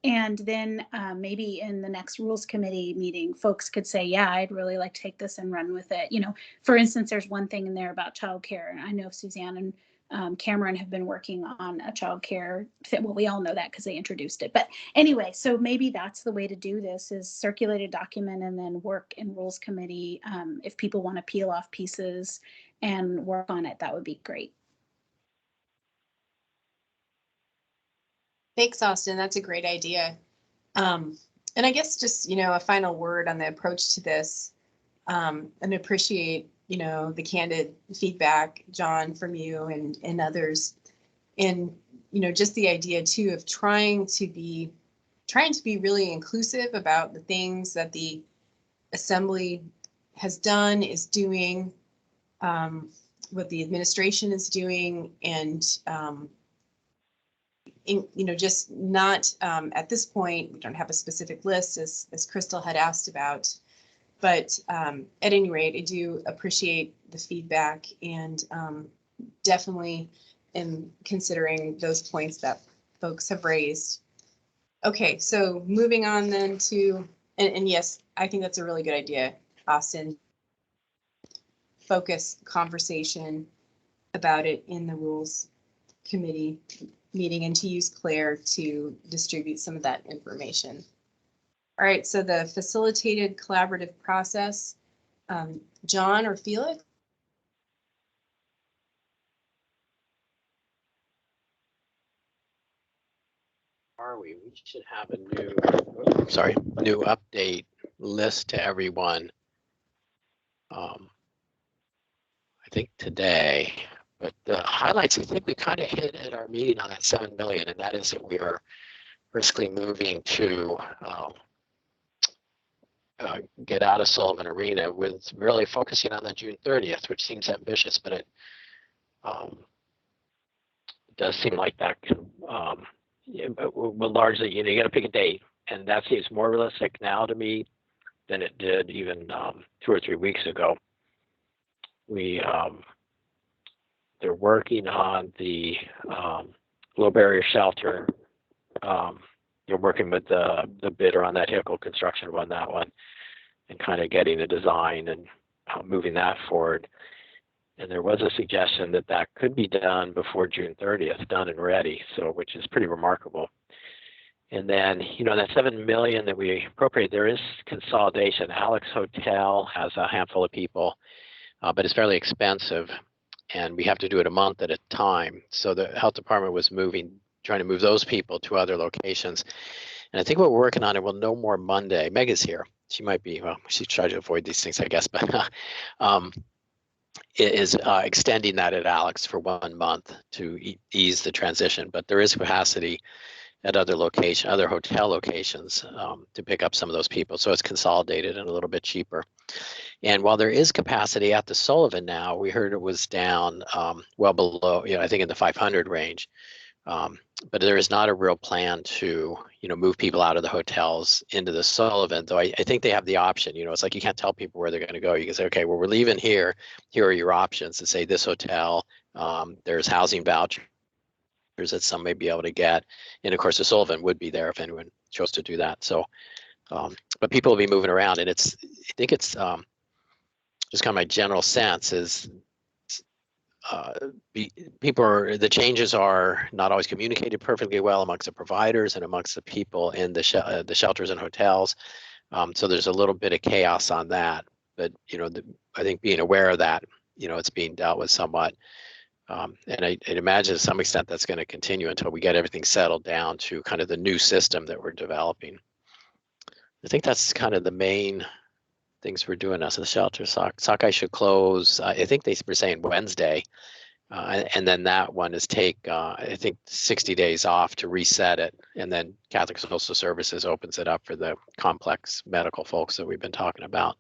And then maybe in the next Rules Committee meeting, folks could say, yeah, I'd really like to take this and run with it. You know, for instance, there's one thing in there about childcare. And I know Suzanne and Cameron have been working on a childcare. Well, we all know that because they introduced it. But anyway, so maybe that's the way to do this, is circulate a document and then work in Rules Committee. If people want to peel off pieces and work on it, that would be great. Thanks, Austin. That's a great idea. And I guess just, you know, a final word on the approach to this, and appreciate, you know, the candid feedback, John, from you and others. And, you know, just the idea too of trying to be really inclusive about the things that the Assembly has done, is doing, what the administration is doing, and you know, just not at this point, we don't have a specific list as Crystal had asked about, but at any rate, I do appreciate the feedback and definitely am considering those points that folks have raised. Okay, so moving on then to, and yes, I think that's a really good idea, Austin. Focus conversation about it in the Rules Committee meeting, and to use Claire to distribute some of that information. All right, so the facilitated collaborative process, John or Felix? We should have a new update list to everyone. I think today, but the highlights, I think we kind of hit at our meeting on that 7 million, and that is that we are briskly moving to get out of Sullivan Arena, with really focusing on the June 30th, which seems ambitious, but it does seem like that can, will largely, you know, you got to pick a date, and that seems more realistic now to me than it did even 2 or 3 weeks ago. They're working on the low barrier shelter. They're working with the bidder on that Neco construction on that one, and kind of getting the design and moving that forward. And there was a suggestion that that could be done before June 30th, done and ready, so which is pretty remarkable. And then, that 7 million that we appropriate, there is consolidation. Alex Hotel has a handful of people, but it's fairly expensive, and we have to do it a month at a time. So the health department was trying to move those people to other locations. And I think what we're working on, and we'll know more Monday. Meg is here. She might be, well, she's trying to avoid these things, I guess, but is extending that at Alex for 1 month to ease the transition. But there is capacity at other hotel locations to pick up some of those people. So it's consolidated and a little bit cheaper. And while there is capacity at the Sullivan now, we heard it was down well below, I think in the 500 range. But there is not a real plan to, move people out of the hotels into the Sullivan, though I think they have the option. It's like you can't tell people where they're going to go. You can say, okay, well, we're leaving here. Here are your options, and say this hotel. There's housing vouchers that some may be able to get. And of course, the Sullivan would be there if anyone chose to do that. So, but people will be moving around, and I think it's just kind of my general sense is the changes are not always communicated perfectly well amongst the providers and amongst the people in the shelters and hotels. So there's a little bit of chaos on that, but I think being aware of that, it's being dealt with somewhat. And I'd imagine to some extent that's going to continue until we get everything settled down to kind of the new system that we're developing. I think that's kind of the main things we're doing as a shelter. Sockeye should close, I think they were saying Wednesday. And then that one is I think 60 days off to reset it. And then Catholic Social Services opens it up for the complex medical folks that we've been talking about.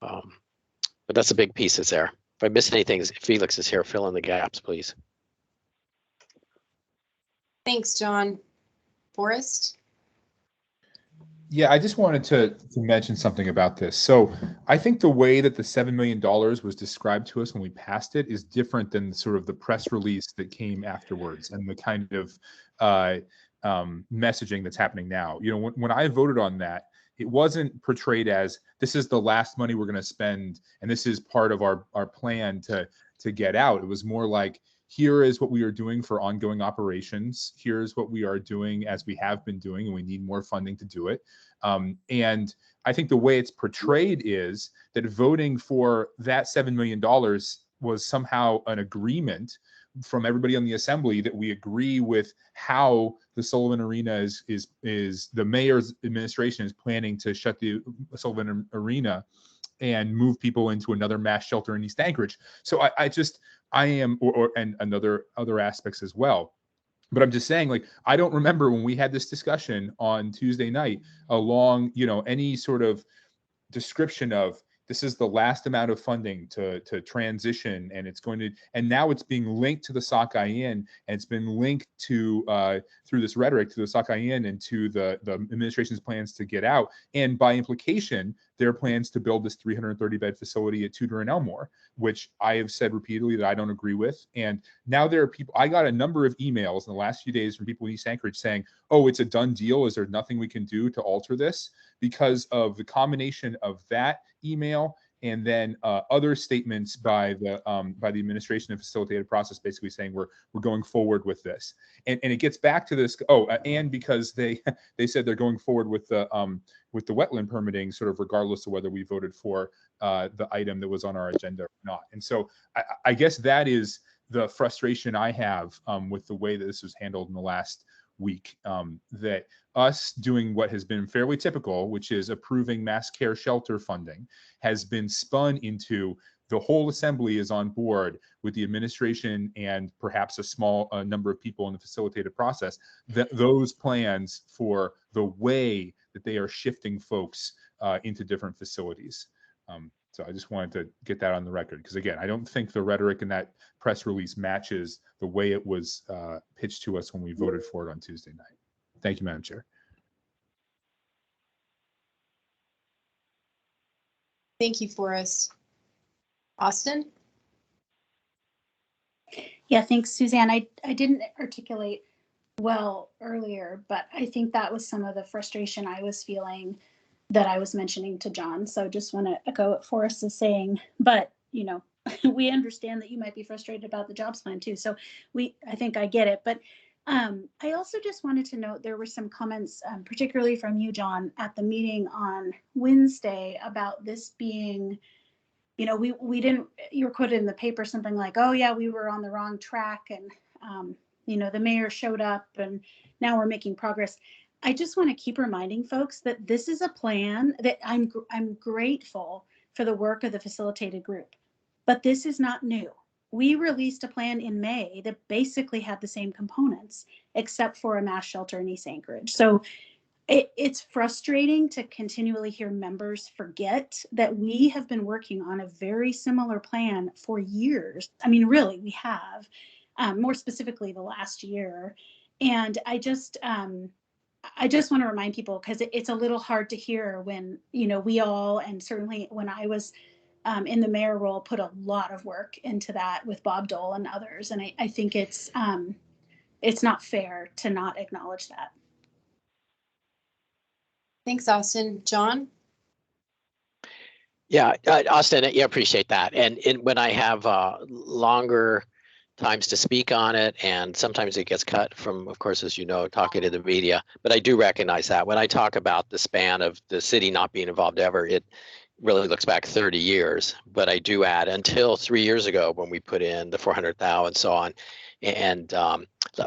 But that's a big piece that's there. If I missed anything, Felix is here. Fill in the gaps, please. Thanks, John. Forrest? Yeah, I just wanted to mention something about this. So I think the way that the $7 million was described to us when we passed it is different than sort of the press release that came afterwards and the kind of messaging that's happening now. When I voted on that, it wasn't portrayed as this is the last money we're going to spend and this is part of our plan to get out. It was more like, here is what we are doing for ongoing operations. Here's what we are doing as we have been doing, and we need more funding to do it. And I think the way it's portrayed is that voting for that $7 million was somehow an agreement from everybody on the assembly that we agree with how the Sullivan Arena is the mayor's administration is planning to shut the Sullivan Arena and move people into another mass shelter in East Anchorage. So I am, and other aspects as well. But I'm just saying, like, I don't remember when we had this discussion on Tuesday night along, any sort of description of this is the last amount of funding to transition, and it's going to, and now it's being linked to the Sockeye Inn, and it's been linked to through this rhetoric to the Sockeye Inn and to the administration's plans to get out, and by implication, their plans to build this 330-bed facility at Tudor and Elmore, which I have said repeatedly that I don't agree with. And now there are people, I got a number of emails in the last few days from people in East Anchorage saying, oh, it's a done deal. Is there nothing we can do to alter this? Because of the combination of that email and then other statements by the administration and facilitated process, basically saying we're going forward with this, and it gets back to this. And because they said they're going forward with the wetland permitting, sort of regardless of whether we voted for the item that was on our agenda or not. And so I guess that is the frustration I have with the way that this was handled in the last week, that us doing what has been fairly typical, which is approving mass care shelter funding, has been spun into the whole assembly is on board with the administration and perhaps a small number of people in the facilitated process, that those plans for the way that they are shifting folks into different facilities. So I just wanted to get that on the record, because again, I don't think the rhetoric in that press release matches the way it was pitched to us when we voted for it on Tuesday night. Thank you, Madam Chair. Thank you, Forrest. Austin? Yeah, thanks, Suzanne. I didn't articulate well earlier, but I think that was some of the frustration I was feeling that I was mentioning to John. So just want to echo what Forrest is saying. But, we understand that you might be frustrated about the jobs plan too. So I think I get it. But I also just wanted to note there were some comments, particularly from you, John, at the meeting on Wednesday about this being, you know, we didn't, you were quoted in the paper something like, oh yeah, we were on the wrong track and, you know, the mayor showed up and now we're making progress. I just want to keep reminding folks that this is a plan that I'm grateful for the work of the facilitated group, but this is not new. We released a plan in May that basically had the same components, except for a mass shelter in East Anchorage. So it's frustrating to continually hear members forget that we have been working on a very similar plan for years. I mean, really, we have, more specifically the last year. And I just want to remind people, because it's a little hard to hear when, you know, we all, and certainly when I was in the mayor role, put a lot of work into that with Bob Dole and others. And I think it's not fair to not acknowledge that. Thanks, Austin. John? Yeah, Austin, yeah, appreciate that. And when I have longer times to speak on it, and sometimes it gets cut from, of course, as you know, talking to the media, but I do recognize that when I talk about the span of the city not being involved ever, it really looks back 30 years, but I do add until 3 years ago when we put in the 400,000 and so on, and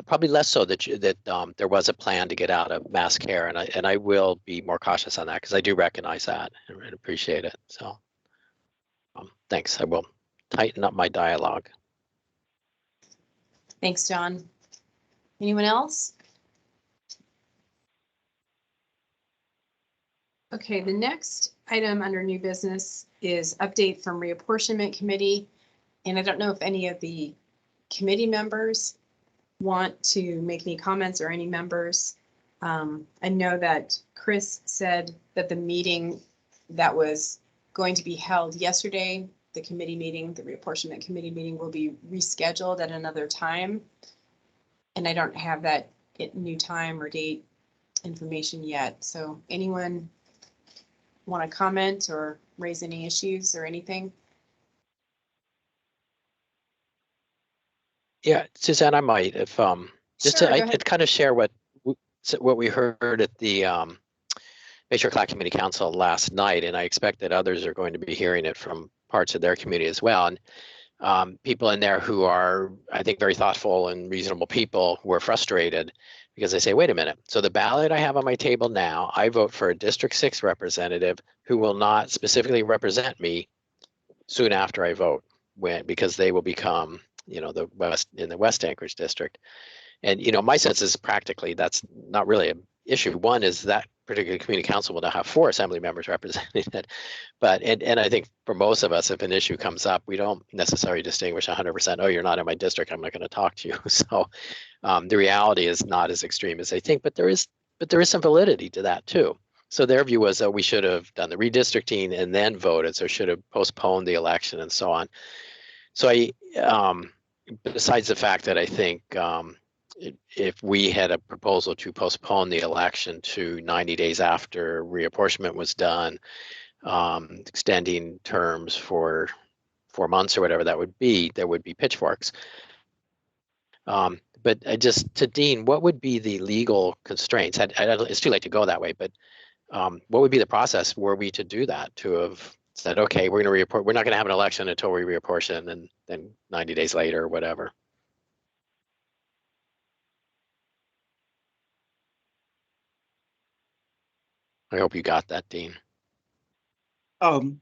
probably less so that there was a plan to get out of mass care, and I will be more cautious on that because I do recognize that and appreciate it. So thanks. I will tighten up my dialogue. Thanks, John. Anyone else? Okay, the next item under new business is update from Reapportionment Committee. And I don't know if any of the committee members want to make any comments, or any members. I know that Chris said that the meeting that was going to be held yesterday, the committee meeting, the Reapportionment Committee meeting, will be rescheduled at another time. And I don't have that new time or date information yet. So anyone want to comment or raise any issues or anything? Yeah, Suzanne, I might, if just Sure, to go ahead. kind of share what we heard at the Bayshore Cloud Community Council last night, and I expect that others are going to be hearing it from parts of their community as well. And people in there who are, I think, very thoughtful and reasonable people were frustrated because they say, wait a minute, so the ballot I have on my table now, I vote for a District 6 representative who will not specifically represent me soon after I vote, because they will become, you know, in the West Anchorage district. And, you know, my sense is practically that's not really an issue. One is that particular community council will now have 4 assembly members representing it. But, and I think for most of us, if an issue comes up, we don't necessarily distinguish 100%, oh, you're not in my district, I'm not going to talk to you. So the reality is not as extreme as they think, but there is some validity to that too. So their view was that we should have done the redistricting and then voted, so should have postponed the election and so on. So besides the fact that I think if we had a proposal to postpone the election to 90 days after reapportionment was done, extending terms for 4 months or whatever that would be, there would be pitchforks. But just to Dean, what would be the legal constraints? It's too late to go that way, but what would be the process were we to do that, to have said, okay, we're going to we're not going to have an election until we reapportion, and then 90 days later or whatever? I hope you got that, Dean. Well,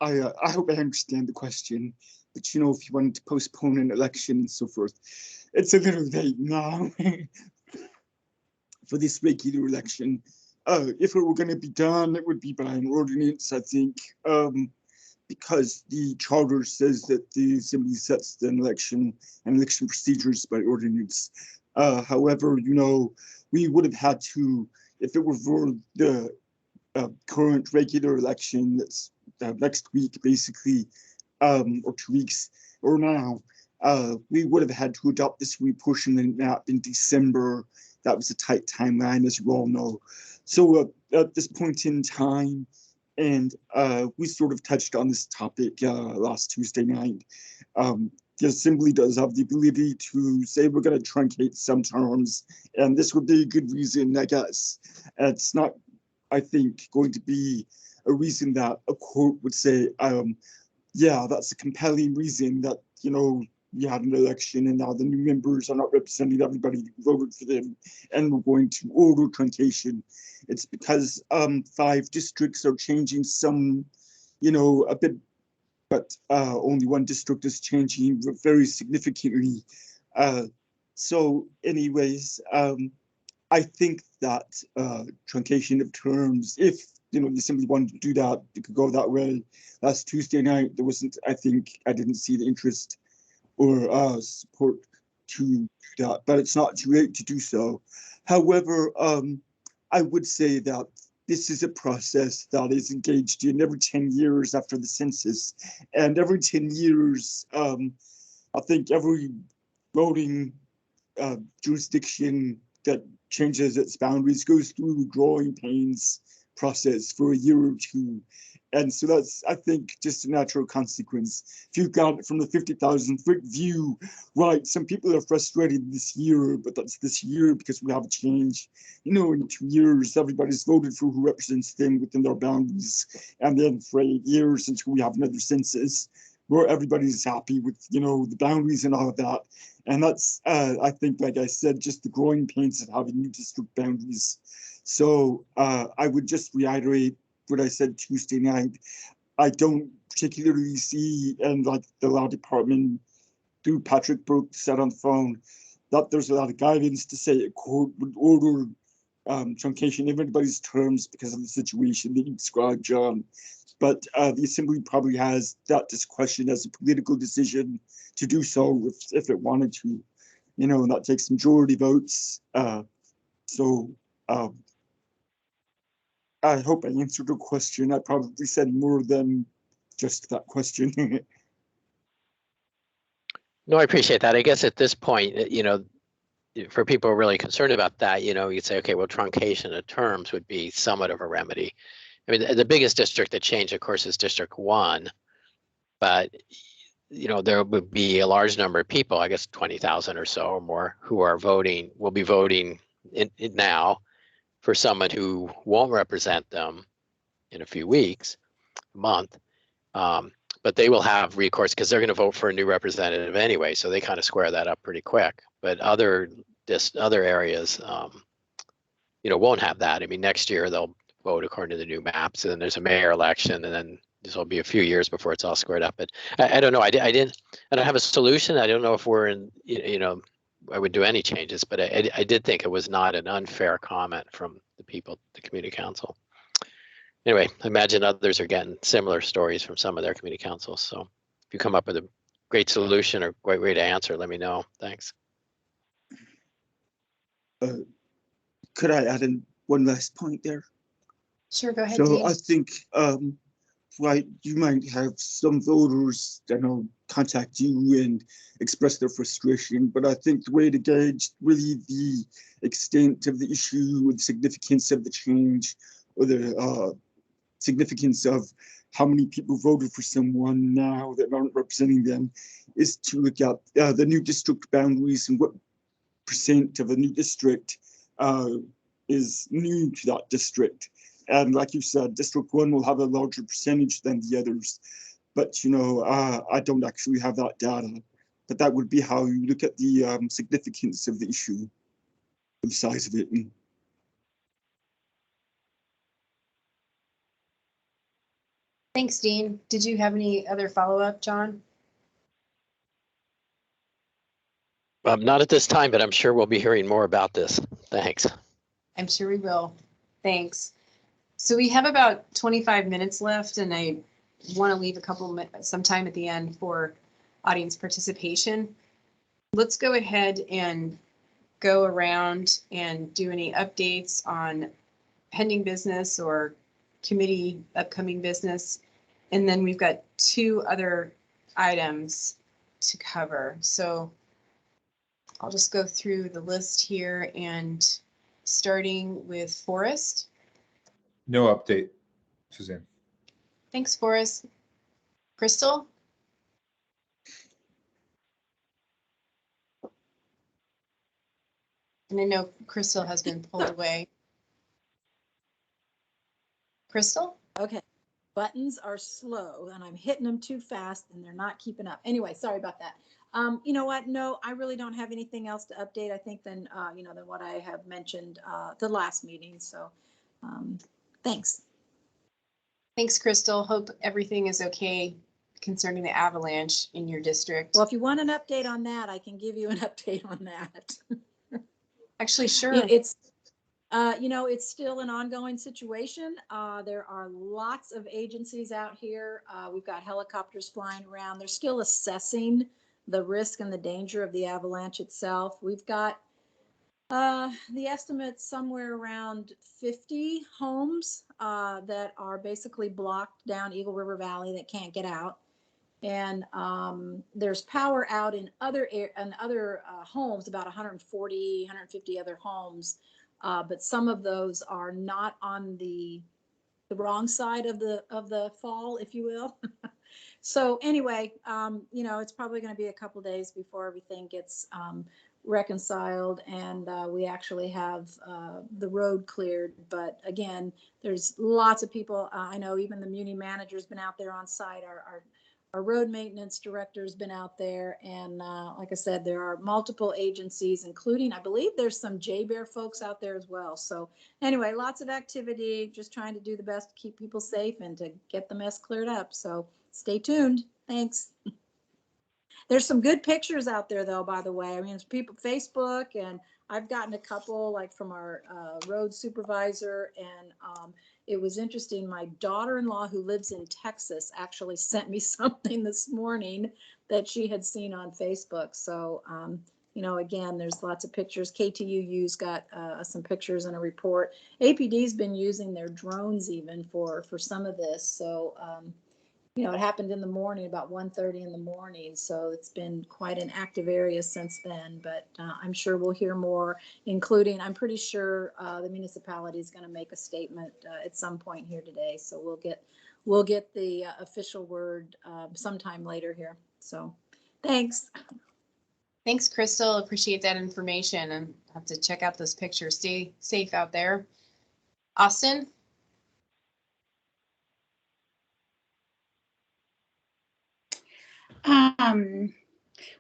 I hope I understand the question, but you know, if you wanted to postpone an election and so forth, it's a little late now for this regular election. If it were going to be done, it would be by an ordinance, I think, because the charter says that the assembly sets the election and election procedures by ordinance. However, you know, we would have had to, if it were for the current regular election that's next week, basically, or 2 weeks, or now, we would have had to adopt this reapportionment map in December. That was a tight timeline, as you all know. So at this point in time, and we sort of touched on this topic last Tuesday night, the Assembly does have the ability to say we're going to truncate some terms, and this would be a good reason, I guess. It's not, I think, going to be a reason that a court would say, yeah, that's a compelling reason that, you know, we had an election and now the new members are not representing everybody who voted for them, and we're going to order truncation. It's because 5 districts are changing some, you know, a bit, but only one district is changing very significantly. So anyways, I think that truncation of terms, if, you know, you simply wanted to do that, you could go that way. Last Tuesday night, there wasn't, I think, I didn't see the interest or support to do that, but it's not too late to do so. However, I would say that this is a process that is engaged in every 10 years after the census. And every 10 years, I think every voting jurisdiction that changes its boundaries goes through growing pains process for a year or two. And so that's, I think, just a natural consequence. If you've got it from the 50,000-foot view, right, some people are frustrated this year, but that's this year because we have a change. You know, in 2 years, everybody's voted for who represents them within their boundaries. And then for 8 years until we have another census, where everybody's happy with, you know, the boundaries and all of that. And that's, I think, like I said, just the growing pains of having new district boundaries. So I would just reiterate what I said Tuesday night. I don't particularly see, and like the law department through Patrick Brooke said on the phone, that there's a lot of guidance to say a court would order truncation of anybody's terms because of the situation that you described, John. But the Assembly probably has that discretion as a political decision to do so if it wanted to, you know, and that takes majority votes. So I hope I answered your question. I probably said more than just that question. No, I appreciate that. I guess at this point, you know, for people who are really concerned about that, you know, you'd say, okay, well, truncation of terms would be somewhat of a remedy. I mean, the biggest district that changed, of course, is District 1, but, you know, there would be a large number of people, I guess 20,000 or so or more, who are voting, will be voting in now for someone who won't represent them in a few weeks, a month. But they will have recourse because they're going to vote for a new representative anyway, so they kind of square that up pretty quick. But other areas, you know, won't have that. I mean, next year they'll vote according to the new maps, and then there's a mayor election, and then this will be a few years before it's all squared up. But I don't know. I don't have a solution. I don't know if we're in, you know, I would do any changes, but I did think it was not an unfair comment from the people, the community council. Anyway, I imagine others are getting similar stories from some of their community councils. So if you come up with a great solution or great way to answer, let me know. Thanks. Could I add in one last point there? Sure, go ahead, So Dean. I think, right, you might have some voters that will contact you and express their frustration, but I think the way to gauge really the extent of the issue, the significance of the change, or the significance of how many people voted for someone now that aren't representing them, is to look at the new district boundaries and what percent of a new district is new to that district. And like you said, District 1 will have a larger percentage than the others. But, you know, I don't actually have that data. But that would be how you look at the significance of the issue, the size of it. Thanks, Dean. Did you have any other follow-up, John? Not at this time, but I'm sure we'll be hearing more about this. Thanks. I'm sure we will. Thanks. So we have about 25 minutes left, and I want to leave some time at the end for audience participation. Let's go ahead and go around and do any updates on pending business or committee upcoming business. And then we've got 2 other items to cover. So I'll just go through the list here, and starting with Forrest. No update, Suzanne. Thanks, Forrest. Crystal? And I know Crystal has been pulled away. Crystal? Okay, buttons are slow and I'm hitting them too fast and they're not keeping up. Anyway, sorry about that. You know what? No, I really don't have anything else to update, I think, than what I have mentioned the last meeting. So thanks. Thanks, Crystal. Hope everything is okay concerning the avalanche in your district. Well, if you want an update on that, I can give you an update on that. Actually, sure. Yeah, it's it's still an ongoing situation. There are lots of agencies out here. We've got helicopters flying around. They're still assessing the risk and the danger of the avalanche itself. We've got the estimate somewhere around 50 homes that are basically blocked down Eagle River Valley that can't get out. And there's power out in other homes, about 140, 150 other homes. But some of those are not on the wrong side of the fall, if you will. So anyway, it's probably going to be a couple days before everything gets reconciled and we actually have the road cleared. But again, there's lots of people. I know even the muni manager's been out there on site. Our road maintenance director's been out there. And like I said, there are multiple agencies, including, I believe there's some J-Bear folks out there as well. So anyway, lots of activity, just trying to do the best to keep people safe and to get the mess cleared up. So stay tuned. Thanks. There's some good pictures out there though, by the way. I mean, it's people, Facebook, and I've gotten a couple like from our road supervisor, and it was interesting. My daughter-in-law who lives in Texas actually sent me something this morning that she had seen on Facebook. So, again, there's lots of pictures. KTUU's got some pictures and a report. APD's been using their drones even for some of this. So, it happened in the morning, about 1:30 in the morning. So it's been quite an active area since then, but I'm sure we'll hear more, including, I'm pretty sure the municipality is going to make a statement at some point here today. So we'll get the official word sometime later here. So thanks. Thanks, Crystal. Appreciate that information and have to check out those pictures. Stay safe out there. Austin?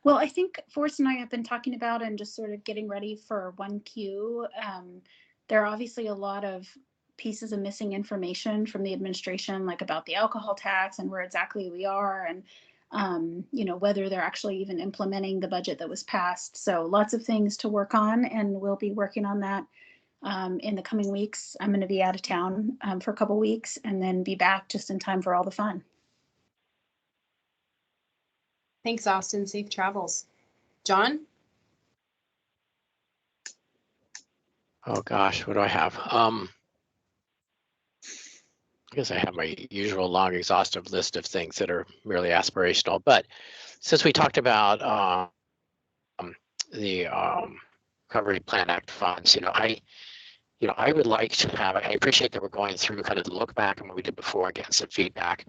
Well, I think Forrest and I have been talking about and just sort of getting ready for 1Q. There are obviously a lot of pieces of missing information from the administration, like about the alcohol tax and where exactly we are, and whether they're actually even implementing the budget that was passed. So lots of things to work on, and we'll be working on that in the coming weeks. I'm going to be out of town for a couple weeks and then be back just in time for all the fun. Thanks, Austin. Safe travels. John? Oh gosh, what do I have? I guess I have my usual long, exhaustive list of things that are merely aspirational. But since we talked about the Recovery Plan Act funds, I would like to have. I appreciate that we're going through kind of the look back and what we did before, getting some feedback.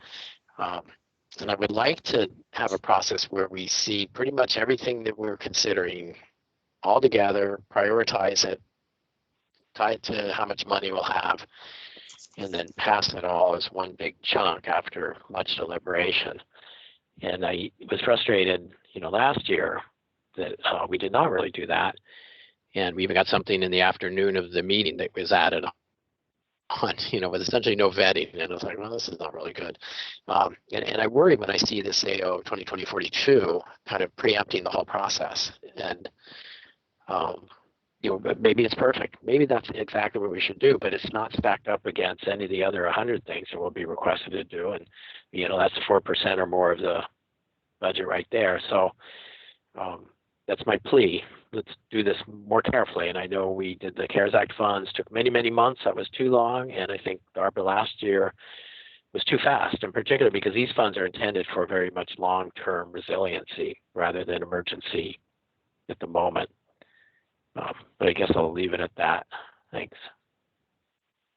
And I would like to have a process where we see pretty much everything that we're considering all together, prioritize it, tie it to how much money we'll have, and then pass it all as one big chunk after much deliberation. And I was frustrated, last year that we did not really do that. And we even got something in the afternoon of the meeting that was added on, with essentially no vetting. And I was like, well, this is not really good. And I worry when I see this AO 2020-42 kind of preempting the whole process. And, but maybe it's perfect. Maybe that's exactly what we should do, but it's not stacked up against any of the other 100 things that will be requested to do. And, that's 4% or more of the budget right there. So that's my plea. Let's do this more carefully. And I know we did the CARES Act funds, took many, many months. That was too long. And I think ARPA last year was too fast, in particular because these funds are intended for very much long-term resiliency rather than emergency at the moment. But I guess I'll leave it at that. Thanks.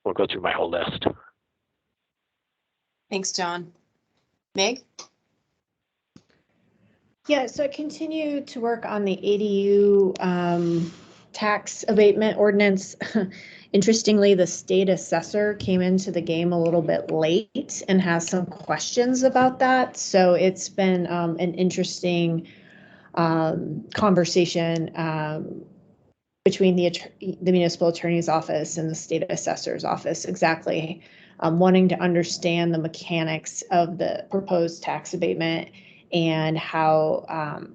We'll go through my whole list. Thanks, John. Meg? Yeah, so I continue to work on the ADU tax abatement ordinance. Interestingly, the state assessor came into the game a little bit late and has some questions about that. So it's been an interesting conversation between the municipal attorney's office and the state assessor's office, exactly wanting to understand the mechanics of the proposed tax abatement and how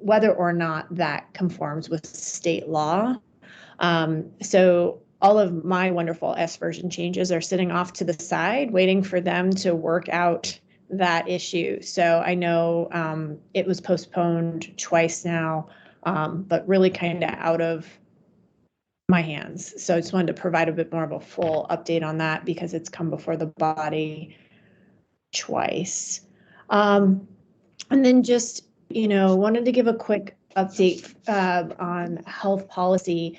whether or not that conforms with state law. So all of my wonderful S version changes are sitting off to the side, waiting for them to work out that issue. So I know it was postponed twice now, but really kind of out of my hands. So I just wanted to provide a bit more of a full update on that because it's come before the body twice. And then just, wanted to give a quick update on health policy.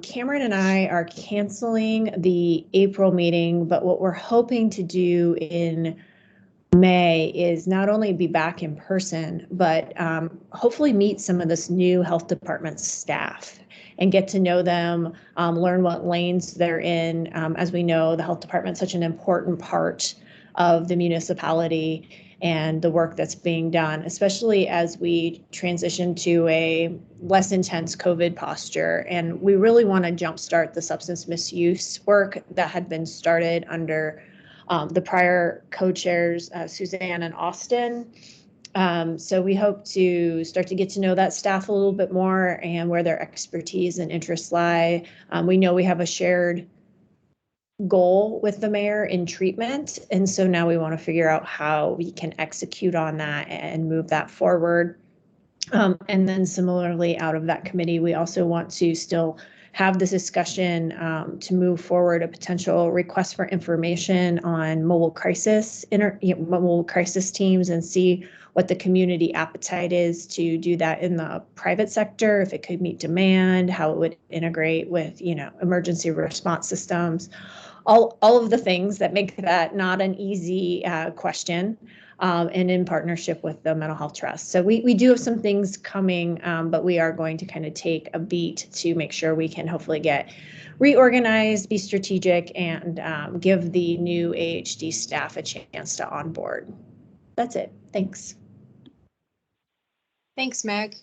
Cameron and I are canceling the April meeting, but what we're hoping to do in May is not only be back in person, but hopefully meet some of this new health department staff and get to know them, learn what lanes they're in. As we know, the health department is such an important part of the municipality and the work that's being done, especially as we transition to a less intense COVID posture. And we really want to jumpstart the substance misuse work that had been started under the prior co-chairs, Suzanne and Austin. So we hope to start to get to know that staff a little bit more and where their expertise and interests lie. We know we have a shared goal with the mayor in treatment. And so now we want to figure out how we can execute on that and move that forward. And then similarly, out of that committee, we also want to still have this discussion to move forward a potential request for information on mobile crisis teams and see what the community appetite is to do that in the private sector, if it could meet demand, how it would integrate with, emergency response systems, all of the things that make that not an easy question. And in partnership with the Mental Health Trust. So we do have some things coming, but we are going to kind of take a beat to make sure we can hopefully get reorganized, be strategic, and give the new AHD staff a chance to onboard. That's it. Thanks. Thanks, Meg.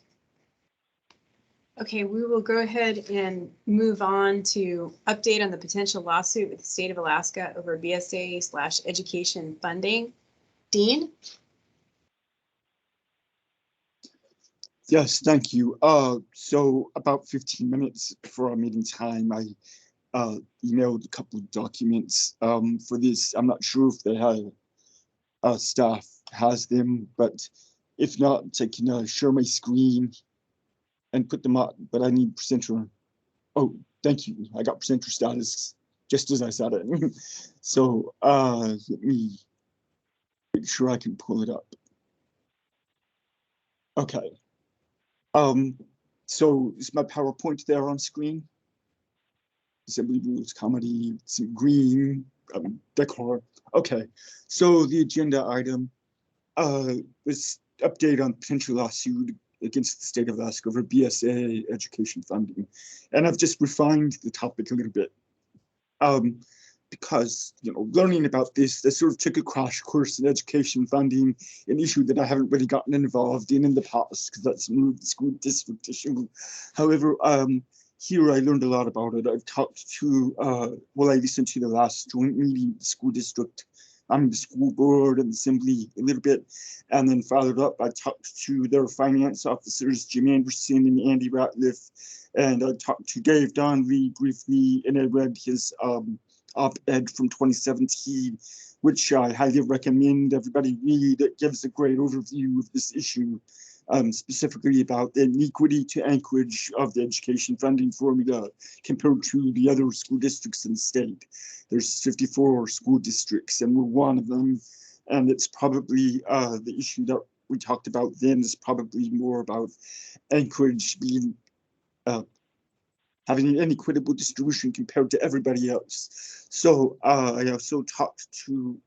Okay, we will go ahead and move on to update on the potential lawsuit with the state of Alaska over BSA/education funding. Dean? Yes, thank you. So about 15 minutes before our meeting time, I emailed a couple of documents for this. I'm not sure if they have staff has them, but if not, I can share my screen and put them up, but I need presenter. Oh, thank you. I got presenter status just as I said it. So let me make sure I can pull it up. Okay. So is my PowerPoint there on screen? Assembly rules, comedy, some green, decor. Okay. So the agenda item was update on potential lawsuit against the state of Alaska over BSA education funding. And I've just refined the topic a little bit. Because, learning about this sort of took a crash course in education funding, an issue that I haven't really gotten involved in the past, because that's a school district issue. However, here I learned a lot about it. I've talked to, I listened to the last joint meeting, the school district, the school board and assembly a little bit, and then followed up. I talked to their finance officers, Jim Anderson and Andy Ratliff, and I talked to Dave Donnelly briefly, and I read his op-ed from 2017, which I highly recommend everybody read. It gives a great overview of this issue, specifically about the inequity to Anchorage of the education funding formula compared to the other school districts in the state. There's 54 school districts, and we're one of them. And it's probably the issue that we talked about then is probably more about Anchorage being having an inequitable distribution compared to everybody else. So I also talked to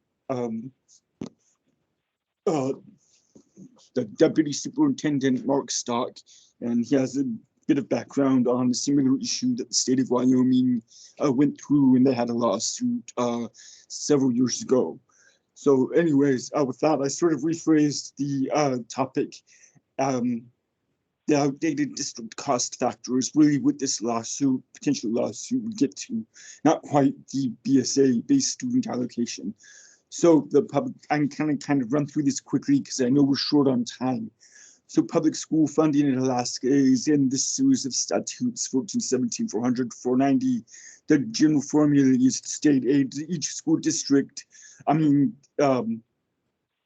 the deputy superintendent, Mark Stock, and he has bit of background on a similar issue that the state of Wyoming went through, and they had a lawsuit several years ago. So anyways, with that, I sort of rephrased the topic. The outdated district cost factor is really what this lawsuit, potential lawsuit, would get to, not quite the BSA, base student allocation. So the public, I'm kind of run through this quickly because I know we're short on time. So public school funding in Alaska is in this series of statutes, 1417, 400, 490. The general formula is state aid to each school district.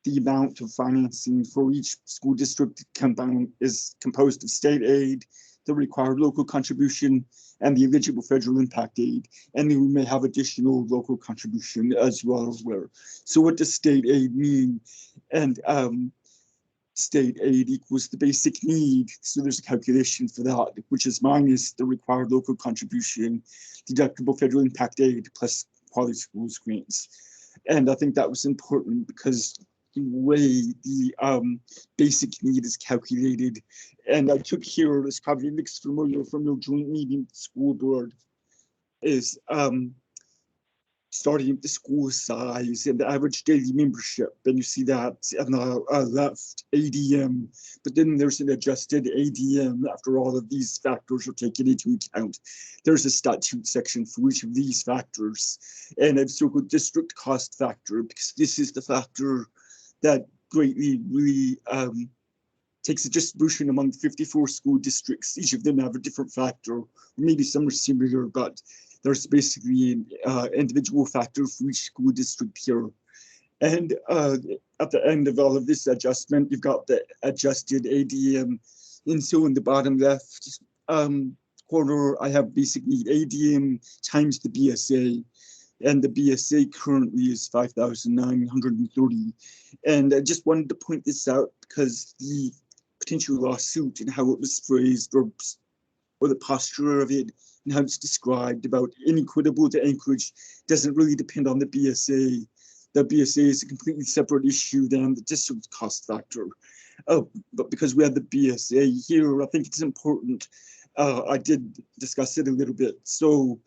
The amount of financing for each school district is composed of state aid, the required local contribution, and the eligible federal impact aid. And then we may have additional local contribution, as you are aware. So what does state aid mean? And state aid equals the basic need. So there's a calculation for that, which is minus the required local contribution, deductible federal impact aid, plus quality schools grants. And I think that was important because the way the basic need is calculated, and I took here, this probably looks familiar from your joint meeting school board, is starting at the school size and the average daily membership. And you see that on the left, ADM, but then there's an adjusted ADM after all of these factors are taken into account. There's a statute section for each of these factors. And I've circled district cost factor because this is the factor that greatly really takes a distribution among 54 school districts. Each of them have a different factor. Maybe some are similar, but there's basically an individual factor for each school district here. And at the end of all of this adjustment, you've got the adjusted ADM. And so in the bottom left corner, I have basically ADM times the BSA. And the BSA currently is 5,930. And I just wanted to point this out because the potential lawsuit and how it was phrased, or the posture of it and how it's described about inequitable to Anchorage doesn't really depend on the BSA. The BSA is a completely separate issue than the district cost factor. But because we have the BSA here, I think it's important. I did discuss it a little bit. So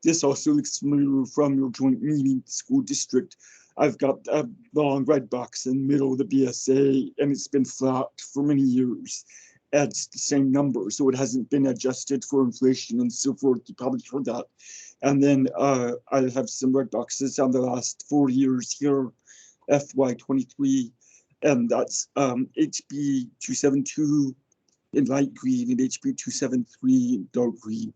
this also looks familiar from your joint meeting school district. I've got a long red box in the middle of the BSA, and it's been flat for many years. It's the same number, so it hasn't been adjusted for inflation and so forth. You probably heard that. And then I have some red boxes on the last 4 years here, FY23, and that's HB 272 in light green and HB 273 in dark green.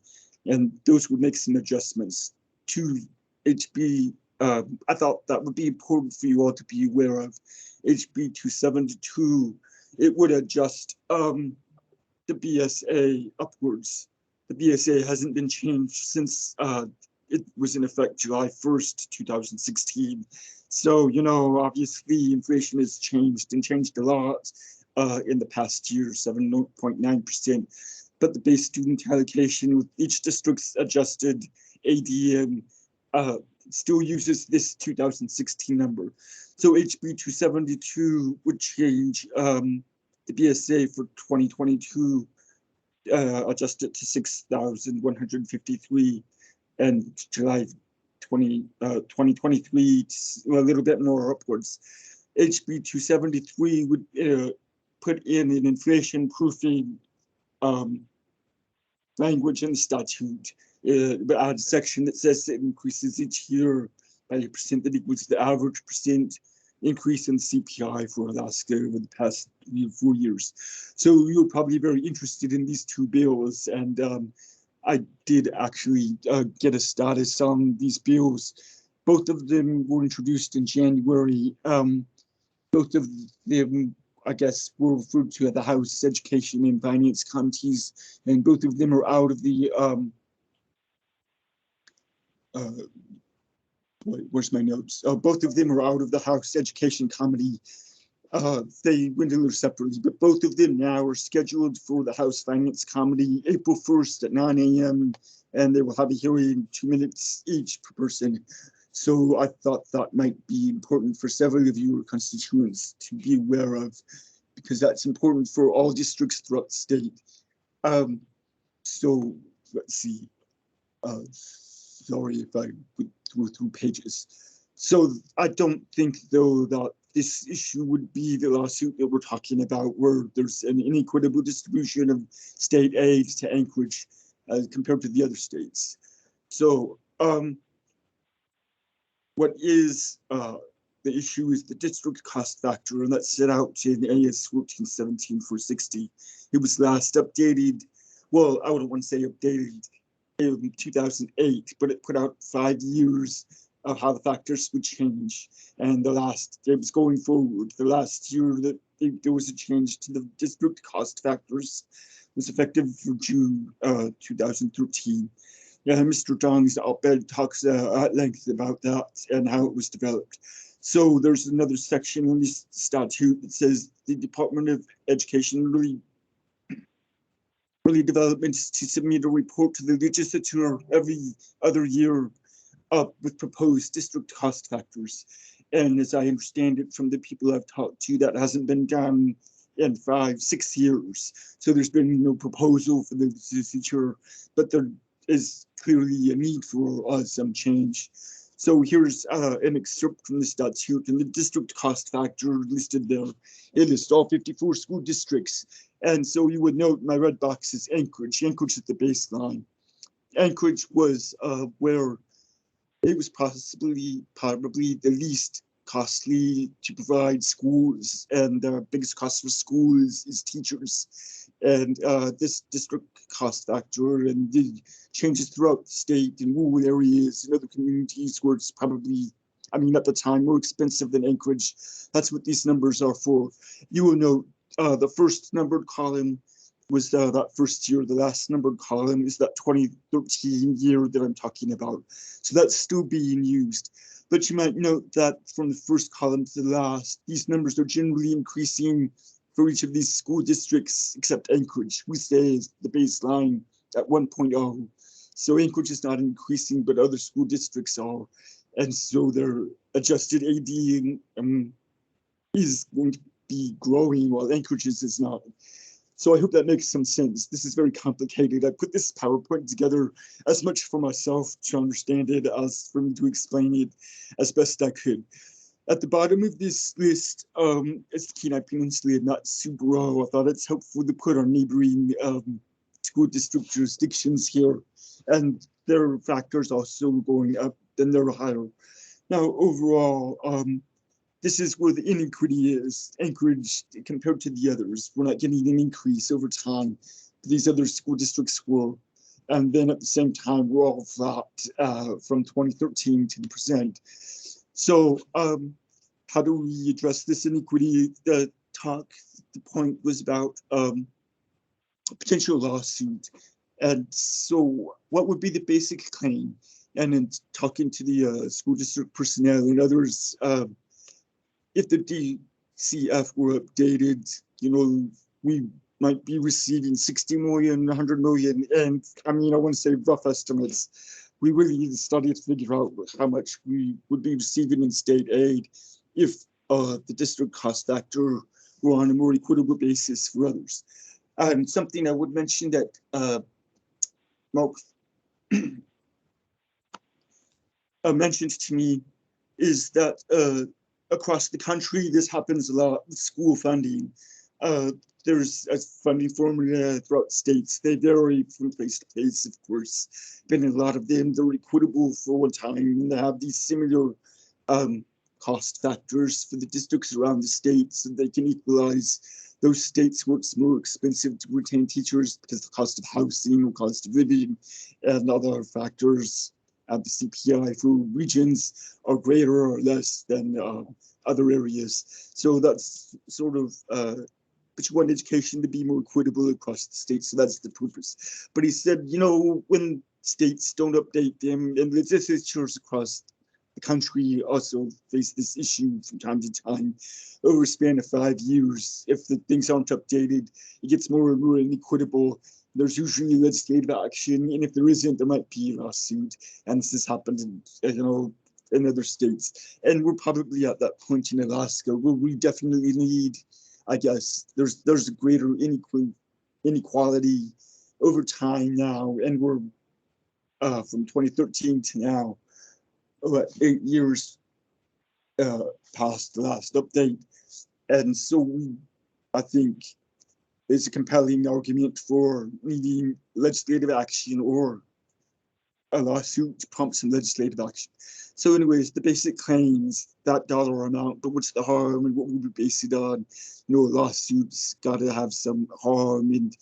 And those would make some adjustments to HB. I thought that would be important for you all to be aware of. HB 272, it would adjust the BSA upwards. The BSA hasn't been changed since it was in effect July 1st, 2016. So, you know, obviously inflation has changed and changed a lot in the past year, 7.9%. But the base student allocation with each district's adjusted ADM still uses this 2016 number. So HB 272 would change the BSA for 2022, adjust it to 6,153, and July 2023 a little bit more upwards. HB 273 would put in an inflation proofing language in the statute, but add a section that says it increases each year by a percent that equals the average percent increase in CPI for Alaska over the past 3 or 4 years. So you're probably very interested in these two bills, and I did actually get a status on these bills. Both of them were introduced in January. Both of them, I guess, were referred to at the House Education and Finance Committees, and both of them are out of the, where's my notes? Both of them are out of the House Education Committee. They went a little separately, but both of them now are scheduled for the House Finance Committee April 1st at 9 a.m. and they will have a hearing 2 minutes each per person. So I thought that might be important for several of your constituents to be aware of, because that's important for all districts throughout the state. So let's see. Sorry if I would go through pages. So I don't think though that this issue would be the lawsuit that we're talking about, where there's an inequitable distribution of state aid to Anchorage compared to the other states. So what is the issue is the district cost factor, and that's set out in AS 1417-460. It was last updated, well, I wouldn't want to say updated in 2008, but it put out 5 years of how the factors would change. And it was going forward. The last year that there was a change to the district cost factors was effective for June 2013. Yeah, Mr. Dong's op-ed talks at length about that and how it was developed. So there's another section in this statute that says the Department of Education Early Development is to submit a report to the legislature every other year with proposed district cost factors. And as I understand it from the people I've talked to, that hasn't been done in 5-6 years. So there's been no proposal for the legislature, but there is clearly a need for some change. So here's an excerpt from the statute, and the district cost factor listed there. It lists all 54 school districts. And so you would note my red box is Anchorage. Anchorage is the baseline. Anchorage was where it was probably the least costly to provide schools, and the biggest cost for schools is teachers. And this district cost factor and the changes throughout the state in rural areas and other communities where it's probably, I mean, at the time, more expensive than Anchorage. That's what these numbers are for. You will note the first numbered column was that first year. The last numbered column is that 2013 year that I'm talking about. So that's still being used. But you might note that from the first column to the last, these numbers are generally increasing for each of these school districts, except Anchorage, we say is the baseline at 1.0. So Anchorage is not increasing, but other school districts are. And so their adjusted AD is going to be growing while Anchorage's is not. So I hope that makes some sense. This is very complicated. I put this PowerPoint together as much for myself to understand it as for me to explain it as best I could. At the bottom of this list is the Kenai Peninsula and not Subaru. I thought it's helpful to put our neighboring school district jurisdictions here, and their factors also going up, then they're higher. Now, overall, this is where the inequity is. Anchorage, compared to the others, we're not getting an increase over time. These other school districts were. And then at the same time, we're all flat from 2013 to the present. So how do we address this inequity? The point was about a potential lawsuit. And so what would be the basic claim? And in talking to the school district personnel and others, if the DCF were updated, you know, we might be receiving 60 million, 100 million. And I mean, I want to say rough estimates. We really need to study to figure out how much we would be receiving in state aid if the district cost factor were on a more equitable basis for others. And something I would mention that Mark mentioned to me is that across the country, this happens a lot with school funding. There's a funding formula throughout states. They vary from place to place, of course. But in a lot of them, they're equitable for one time, and they have these similar cost factors for the districts around the state, so they can equalize those states where it's more expensive to retain teachers because the cost of housing or cost of living and other factors at the CPI for regions are greater or less than other areas. So that's sort of, but you want education to be more equitable across the state, so that's the purpose. But he said, you know, when states don't update them, and legislatures across the country also face this issue from time to time over a span of 5 years. If the things aren't updated, it gets more and more inequitable. There's usually legislative action, and if there isn't, there might be a lawsuit. And this has happened in, you know, in other states. And we're probably at that point in Alaska where we definitely need, I guess, there's a greater inequality over time now, and we're from 2013 to now, 8 years past the last update. And so I think there's a compelling argument for needing legislative action or a lawsuit to prompt some legislative action. So anyways, the basic claims, that dollar amount, but what's the harm and what would we base it on? Lawsuits got to have some harm and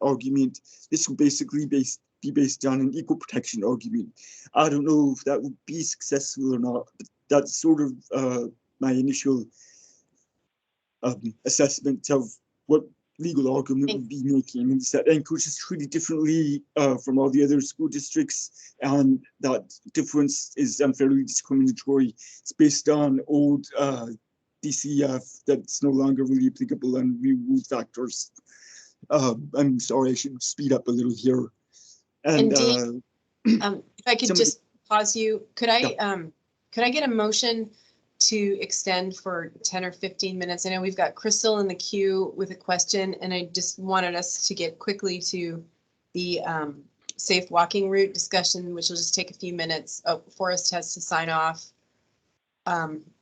argument. This will basically be based on an equal protection argument. I don't know if that would be successful or not, but that's sort of my initial assessment of what legal argument would be making. And it's that Anchorage is treated differently from all the other school districts, and that difference is unfairly discriminatory. It's based on old DCF that's no longer really applicable and real factors. I'm sorry, I should speed up a little here. And if I could just pause you, could I get a motion to extend for 10 or 15 minutes? I know we've got Crystal in the queue with a question, and I just wanted us to get quickly to the safe walking route discussion, which will just take a few minutes. Oh, Forrest has to sign off.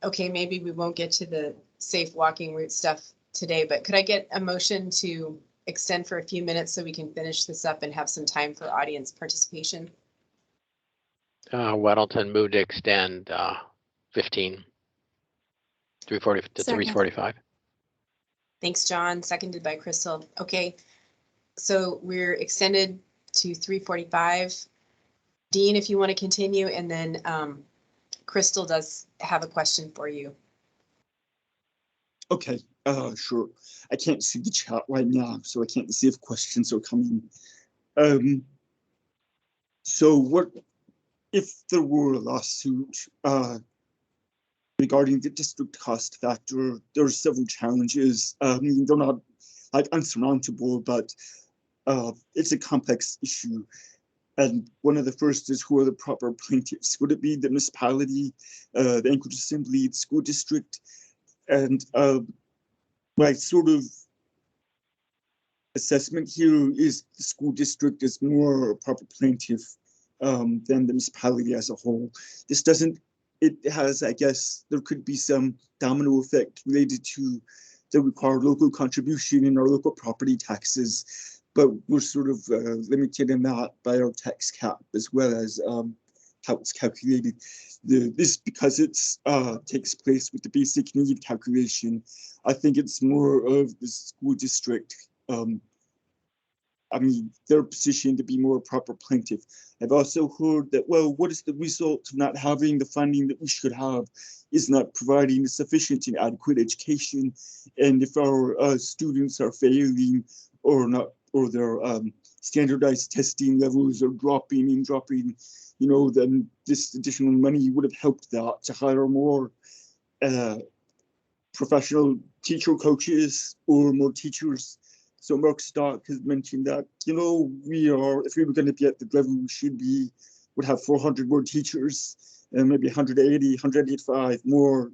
Okay, maybe we won't get to the safe walking route stuff today, but could I get a motion to extend for a few minutes so we can finish this up and have some time for audience participation? Weddleton moved to extend 3:40 to 3:45. Thanks, John. Seconded by Crystal. Okay, so we're extended to 3:45. Dean, if you want to continue, and then Crystal does have a question for you. Okay, sure. I can't see the chat right now, so I can't see if questions are coming. So what if there were a lawsuit regarding the district cost factor? There are several challenges. I mean, they're not like unsurmountable, but it's a complex issue. And one of the first is, who are the proper plaintiffs? Would it be the municipality, the Anchorage Assembly, the school district? And my sort of assessment here is the school district is more a proper plaintiff than the municipality as a whole. This doesn't, it has, I guess, there could be some domino effect related to the required local contribution in our local property taxes, but we're sort of limited in that by our tax cap, as well as how it's calculated. This, because it's takes place with the basic need calculation, I think it's more of the school district. I mean, their position to be more proper plaintiff. I've also heard that, well, what is the result of not having the funding that we should have is not providing a sufficient and adequate education. And if our students are failing or not, or their standardized testing levels are dropping, you know, then this additional money would have helped that to hire more professional teacher coaches or more teachers. So Mark Stock has mentioned that, you know, if we were going to be at the level we should be, would have 400 more teachers and maybe 185 more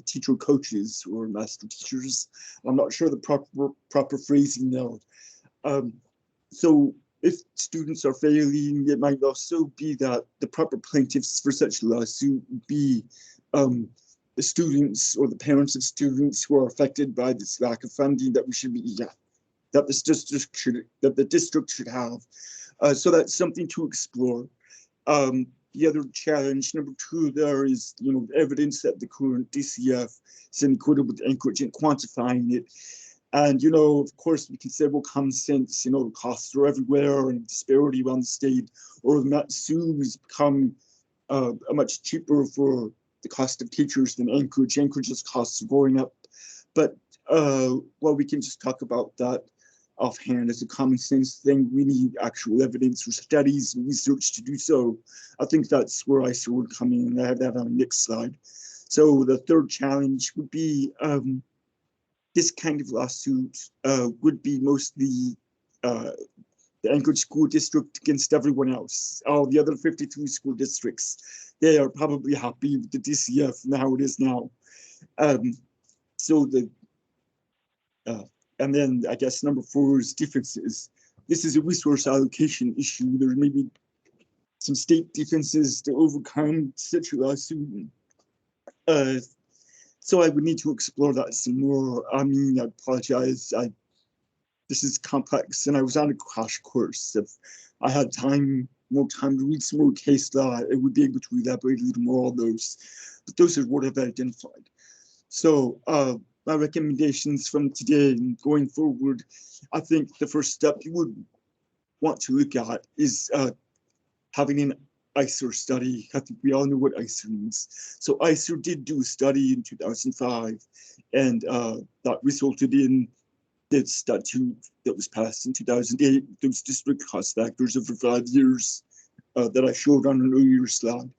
teacher coaches or master teachers. I'm not sure the proper phrasing now. So if students are failing, it might also be that the proper plaintiffs for such a lawsuit would be the students or the parents of students who are affected by this lack of funding that we should be, that the district should have. So that's something to explore. The other challenge, number two, there is, you know, evidence that the current DCF is inequitable with Anchorage and quantifying it. And, you know, of course, we can say, well, common sense, you know, costs are everywhere and disparity around the state, or that soon has become much cheaper for the cost of teachers than Anchorage. Anchorage's costs are going up. But well, we can just talk about that offhand as a common sense thing. We need actual evidence or studies and research to do so. I think that's where I sort of come in, and I have that on the next slide. So the third challenge would be this kind of lawsuit would be mostly the Anchorage School District against everyone else. All the other 53 school districts, they are probably happy with the DCF and how it is now. So and then I guess number four is differences. this is a resource allocation issue. There may be some state defenses to overcome such a lawsuit. So I would need to explore that some more. I mean, I apologize. This is complex, and I was on a crash course. If I had more time to read some more case law, I would be able to elaborate a little more on those. But those are what I've identified. So my recommendations from today and going forward, I think the first step you would want to look at is having an ICER study. I think we all know what ICER means. So ICER did do a study in 2005, and that resulted in the statute that was passed in 2008, those district cost factors over 5 years that I showed on an earlier slide.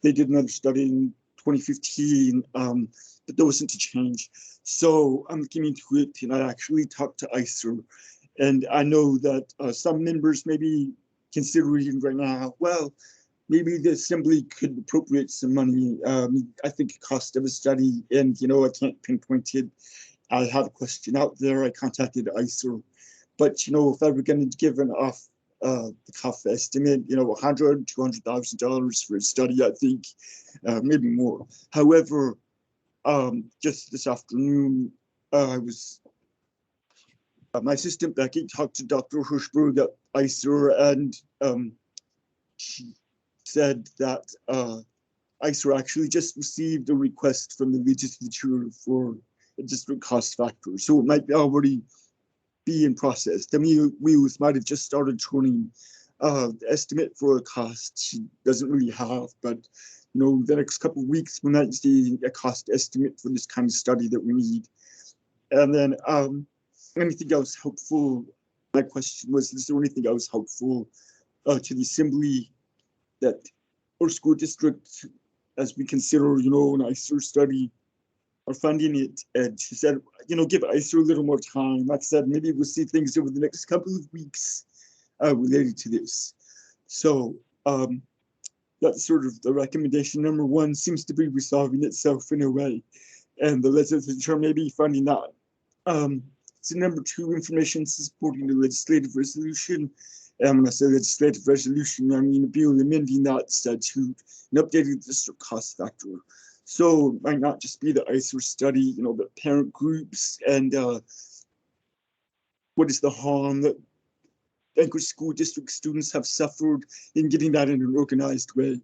They did another study in 2015, but there wasn't a change. So I'm looking into it, and I actually talked to ICER, and I know that some members may be considering right now, well, maybe the Assembly could appropriate some money. I think the cost of a study, and I can't pinpoint it. I had a question out there. I contacted ICER, but if I were going to give an off the cuff estimate, $100,000, $200,000 for a study, I think maybe more. However, just this afternoon, I was my assistant Becky talked to Dr. Hirschberg at ICER, and she said that ICER actually just received a request from the legislature for a district cost factor, so it might already be in process. The wheels might have just started turning. The estimate for a cost she doesn't really have, but the next couple of weeks we might see a cost estimate for this kind of study that we need. And then anything else helpful? My question was, is there anything else helpful to the Assembly that our school district, as we consider, an ICER study, are funding it? And she said, give ICER a little more time. Like I said, maybe we'll see things over the next couple of weeks related to this. So that's sort of the recommendation. Number one seems to be resolving itself in a way, and the legislature may be funding that. So number two, information supporting the legislative resolution. And when I say legislative resolution, I mean a bill amending that statute and updating the district cost factor. So it might not just be the ICER study, but parent groups and what is the harm that Anchorage School District students have suffered in getting that in an organized way.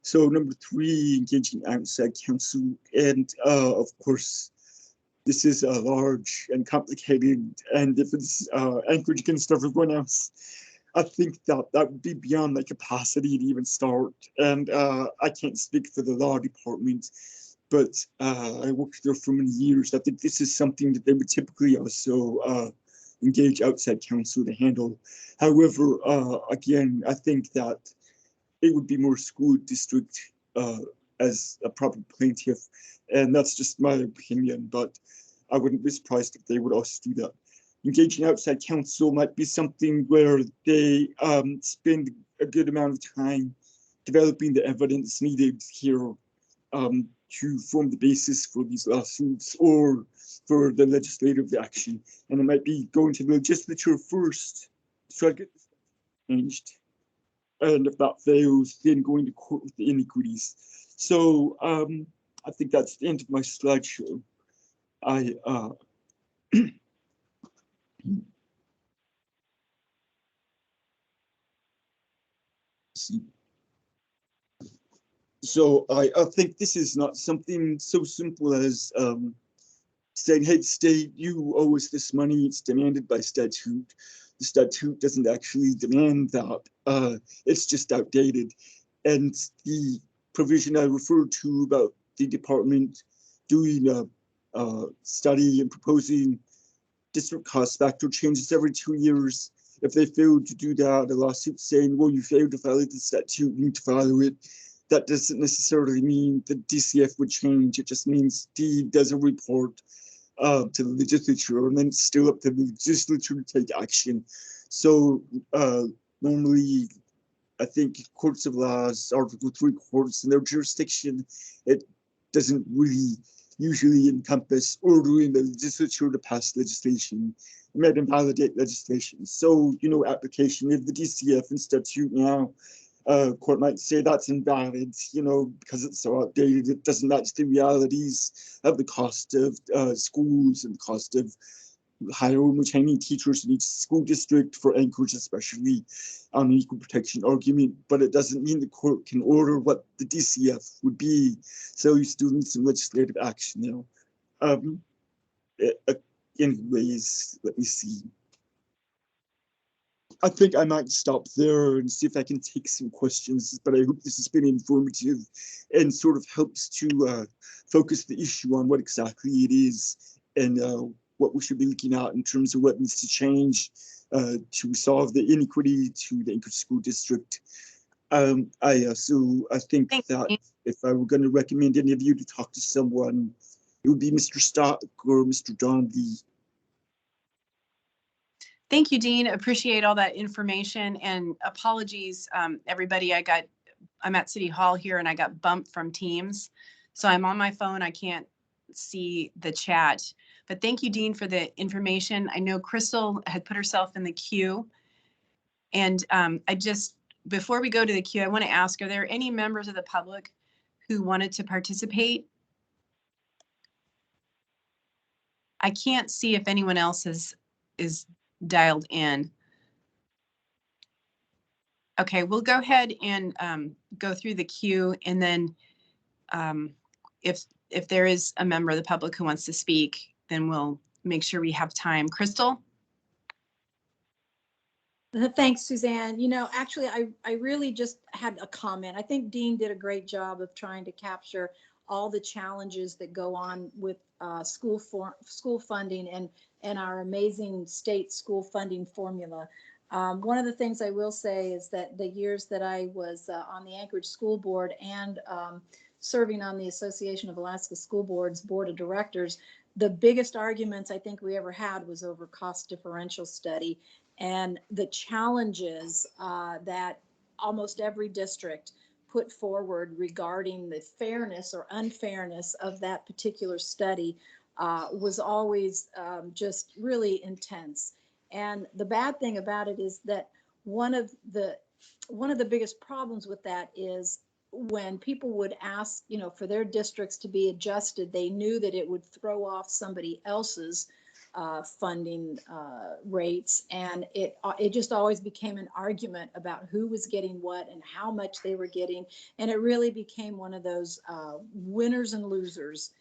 So number three, engaging outside counsel. And of course, this is large and complicated. And if it's Anchorage against everyone else, I think that would be beyond my capacity to even start. And I can't speak for the law department, but I worked there for many years. I think this is something that they would typically also engage outside counsel to handle. However, again, I think that it would be more school district as a proper plaintiff, and that's just my opinion, but I wouldn't be surprised if they would also do that. Engaging outside counsel might be something where they spend a good amount of time developing the evidence needed here to form the basis for these lawsuits or for the legislative action. And it might be going to the legislature first to try to get this changed. And if that fails, then going to court with the iniquities. So I think that's the end of my slideshow. So I think this is not something so simple as saying, hey, state, you owe us this money. It's demanded by statute. The statute doesn't actually demand that. It's just outdated. And the provision I referred to about the department doing a study and proposing district cost factor changes every 2 years. If they fail to do that, a lawsuit saying, well, you failed to follow the statute, you need to follow it. That doesn't necessarily mean the DCF would change. It just means D does a report to the legislature, and then it's still up to the legislature to take action. So normally, I think courts of laws, Article 3 courts in their jurisdiction, it doesn't really usually encompass ordering the legislature to pass legislation, amend and validate legislation. So, you know, application of the DCF and statute now, court might say that's invalid, you know, because it's so outdated. It doesn't match the realities of the cost of schools and the cost of hiring training teachers in each school district, for Anchorage especially, on an equal protection argument. But it doesn't mean the court can order what the DCF would be. So students in legislative action now. Anyways, let me see. I think I might stop there and see if I can take some questions, but I hope this has been informative and sort of helps to focus the issue on what exactly it is and what we should be looking at in terms of what needs to change to resolve the inequity to the Anchorage School District. So I think that if I were going to recommend any of you to talk to someone, it would be Mr. Stock or Mr. Donley. Thank you, Dean. Appreciate all that information, and apologies, everybody. I'm at City Hall here and I got bumped from Teams. So I'm on my phone. I can't see the chat, but thank you, Dean, for the information. I know Crystal had put herself in the queue, and before we go to the queue, I want to ask, are there any members of the public who wanted to participate? I can't see if anyone else is dialed in. Okay, we'll go ahead and go through the queue, and then if there is a member of the public who wants to speak, then we'll make sure we have time. Crystal? Thanks, Suzanne. You know, actually, I really just had a comment. I think Dean did a great job of trying to capture all the challenges that go on with school funding and our amazing state school funding formula. One of the things I will say is that the years that I was on the Anchorage School Board and serving on the Association of Alaska School Boards Board of Directors, the biggest arguments I think we ever had was over cost differential study and the challenges that almost every district put forward regarding the fairness or unfairness of that particular study was always just really intense. And the bad thing about it is that one of the biggest problems with that is when people would ask, you know, for their districts to be adjusted, they knew that it would throw off somebody else's funding rates, and it just always became an argument about who was getting what and how much they were getting, and it really became one of those winners and losers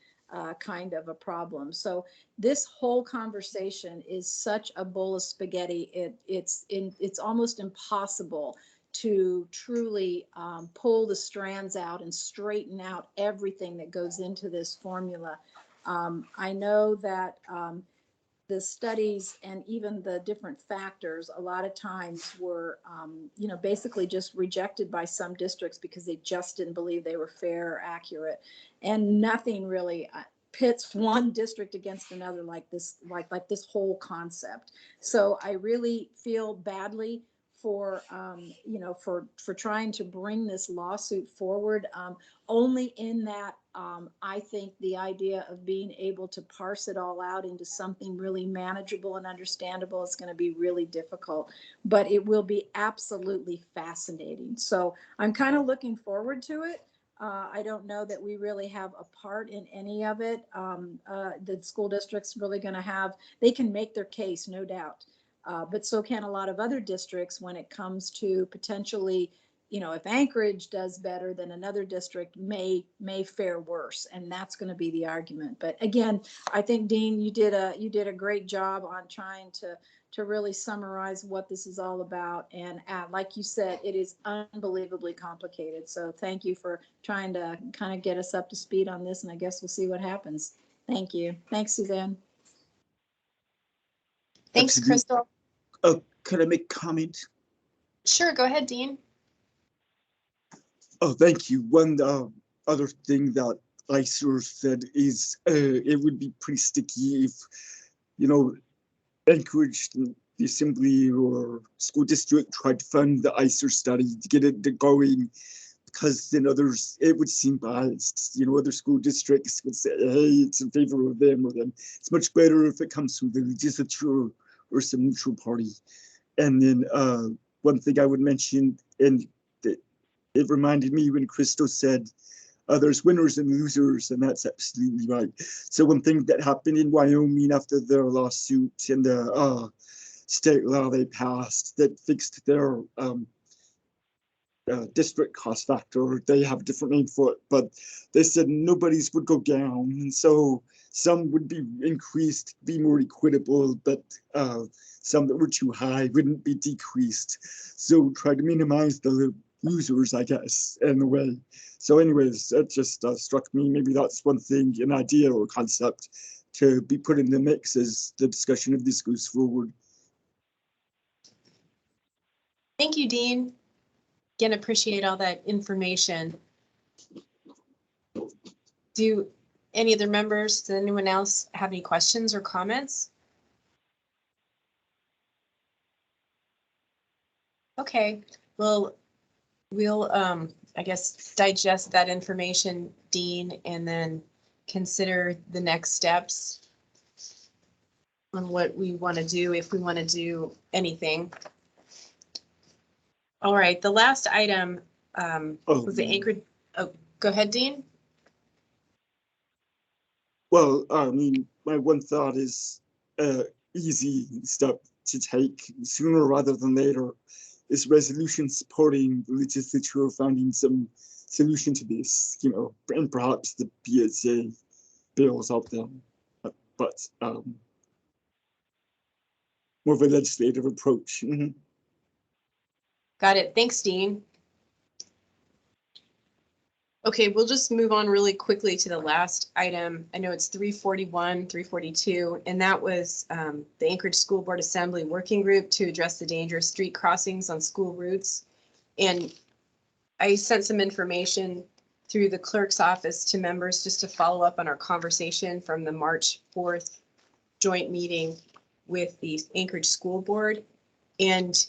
kind of a problem. So this whole conversation is such a bowl of spaghetti. It's almost impossible to truly pull the strands out and straighten out everything that goes into this formula. I know that the studies and even the different factors a lot of times were, you know, basically just rejected by some districts because they just didn't believe they were fair or accurate. And nothing really pits one district against another like this, like this whole concept. So I really feel badly for, you know, for trying to bring this lawsuit forward, only in that I think the idea of being able to parse it all out into something really manageable and understandable is going to be really difficult, but it will be absolutely fascinating. So I'm kind of looking forward to it. I don't know that we really have a part in any of it. The school district's really going to have, they can make their case, no doubt. But so can a lot of other districts when it comes to potentially, you know, if Anchorage does better, then another district may fare worse, and that's going to be the argument. But again, I think Dean, you did a great job on trying to really summarize what this is all about. And like you said, it is unbelievably complicated. So thank you for trying to kind of get us up to speed on this, and I guess we'll see what happens. Thank you. Thanks, Suzanne. Thanks, Crystal. Could I make a comment? Sure, go ahead, Dean. Oh, thank you. One other thing that ICER said is it would be pretty sticky if, you know, Anchorage, the assembly or school district tried to fund the ICER study to get it going, because then others, it would seem biased. Other school districts would say, hey, it's in favor of them or them. It's much better if it comes from the legislature or some neutral party. And then one thing I would mention, and it reminded me when Crystal said, there's winners and losers, and that's absolutely right. So one thing that happened in Wyoming after their lawsuit and the state law they passed that fixed their district cost factor, they have a different name for it, but they said nobody's would go down. And so some would be increased, be more equitable, but some that were too high wouldn't be decreased. So try to minimize the losers, I guess, in a way. So anyways, that just struck me. Maybe that's one thing, an idea or concept to be put in the mix as the discussion of this goes forward. Thank you, Dean. Again, appreciate all that information. Do any other members, does anyone else have any questions or comments? Okay, well, we'll, I guess, digest that information, Dean, and then consider the next steps on what we want to do, if we want to do anything. All right, the last item was the Anchorage. Oh, go ahead, Dean. Well, I mean, my one thought is easy step to take sooner rather than later is resolution supporting the legislature finding some solution to this, and perhaps the PSA bills out there, but more of a legislative approach. Mm-hmm. Got it. Thanks, Dean. Okay, we'll just move on really quickly to the last item. I know it's 341, 342, and that was the Anchorage School Board Assembly Working Group to address the dangerous street crossings on school routes. And I sent some information through the clerk's office to members just to follow up on our conversation from the March 4th joint meeting with the Anchorage School Board. And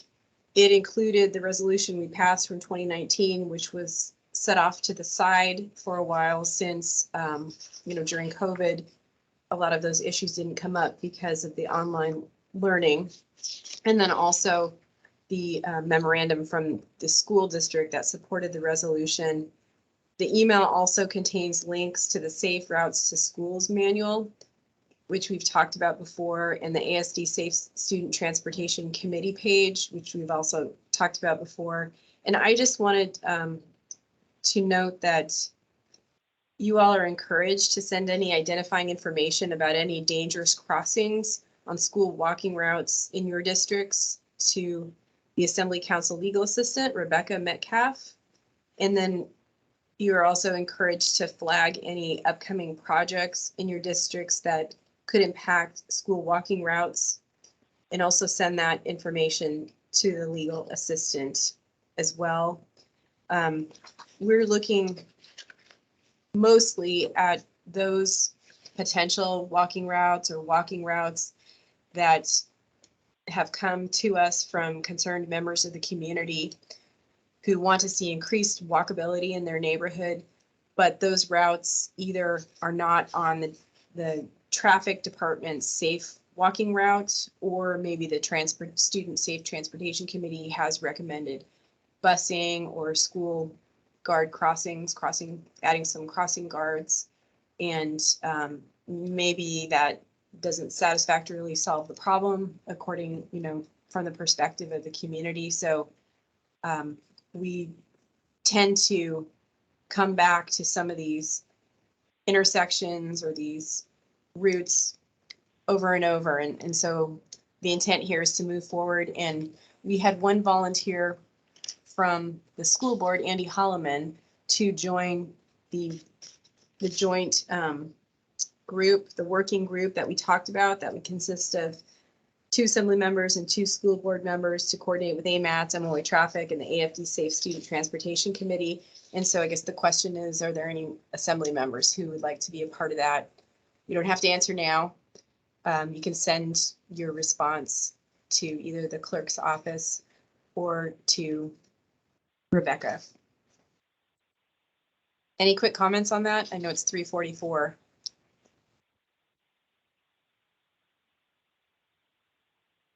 it included the resolution we passed from 2019, which was set off to the side for a while since, during COVID, a lot of those issues didn't come up because of the online learning. And then also the memorandum from the school district that supported the resolution. The email also contains links to the Safe Routes to Schools manual, which we've talked about before, and the ASD Safe Student Transportation Committee page, which we've also talked about before. And I just wanted to note that you all are encouraged to send any identifying information about any dangerous crossings on school walking routes in your districts to the Assembly Council Legal Assistant, Rebecca Metcalf. And then you are also encouraged to flag any upcoming projects in your districts that could impact school walking routes, and also send that information to the legal assistant as well. We're looking mostly at those potential walking routes or walking routes that have come to us from concerned members of the community who want to see increased walkability in their neighborhood, but those routes either are not on the traffic department's safe walking route, or maybe the Student Safe Transportation Committee has recommended busing or school guard crossings, adding some crossing guards, and maybe that doesn't satisfactorily solve the problem according, from the perspective of the community. So we tend to come back to some of these intersections or these routes over and over. And so the intent here is to move forward. And we had one volunteer from the school board, Andy Holloman, to join the joint group, the working group that we talked about, that would consist of 2 assembly members and 2 school board members to coordinate with AMATS, MOA Traffic, and the AFD Safe Student Transportation Committee. And so I guess the question is, are there any assembly members who would like to be a part of that? You don't have to answer now. You can send your response to either the clerk's office or to Rebecca. Any quick comments on that? I know it's 3:44.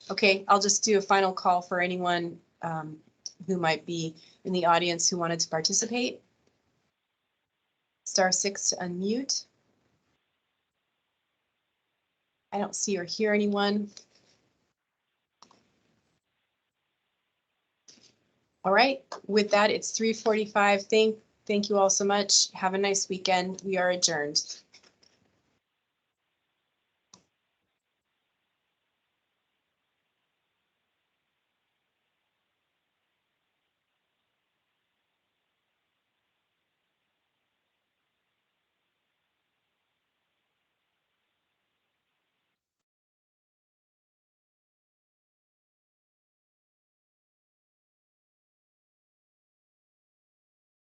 Okay, I'll just do a final call for anyone who might be in the audience who wanted to participate. *6 to unmute. I don't see or hear anyone. All right, with that, it's 3:45. Thank you all so much. Have a nice weekend. We are adjourned.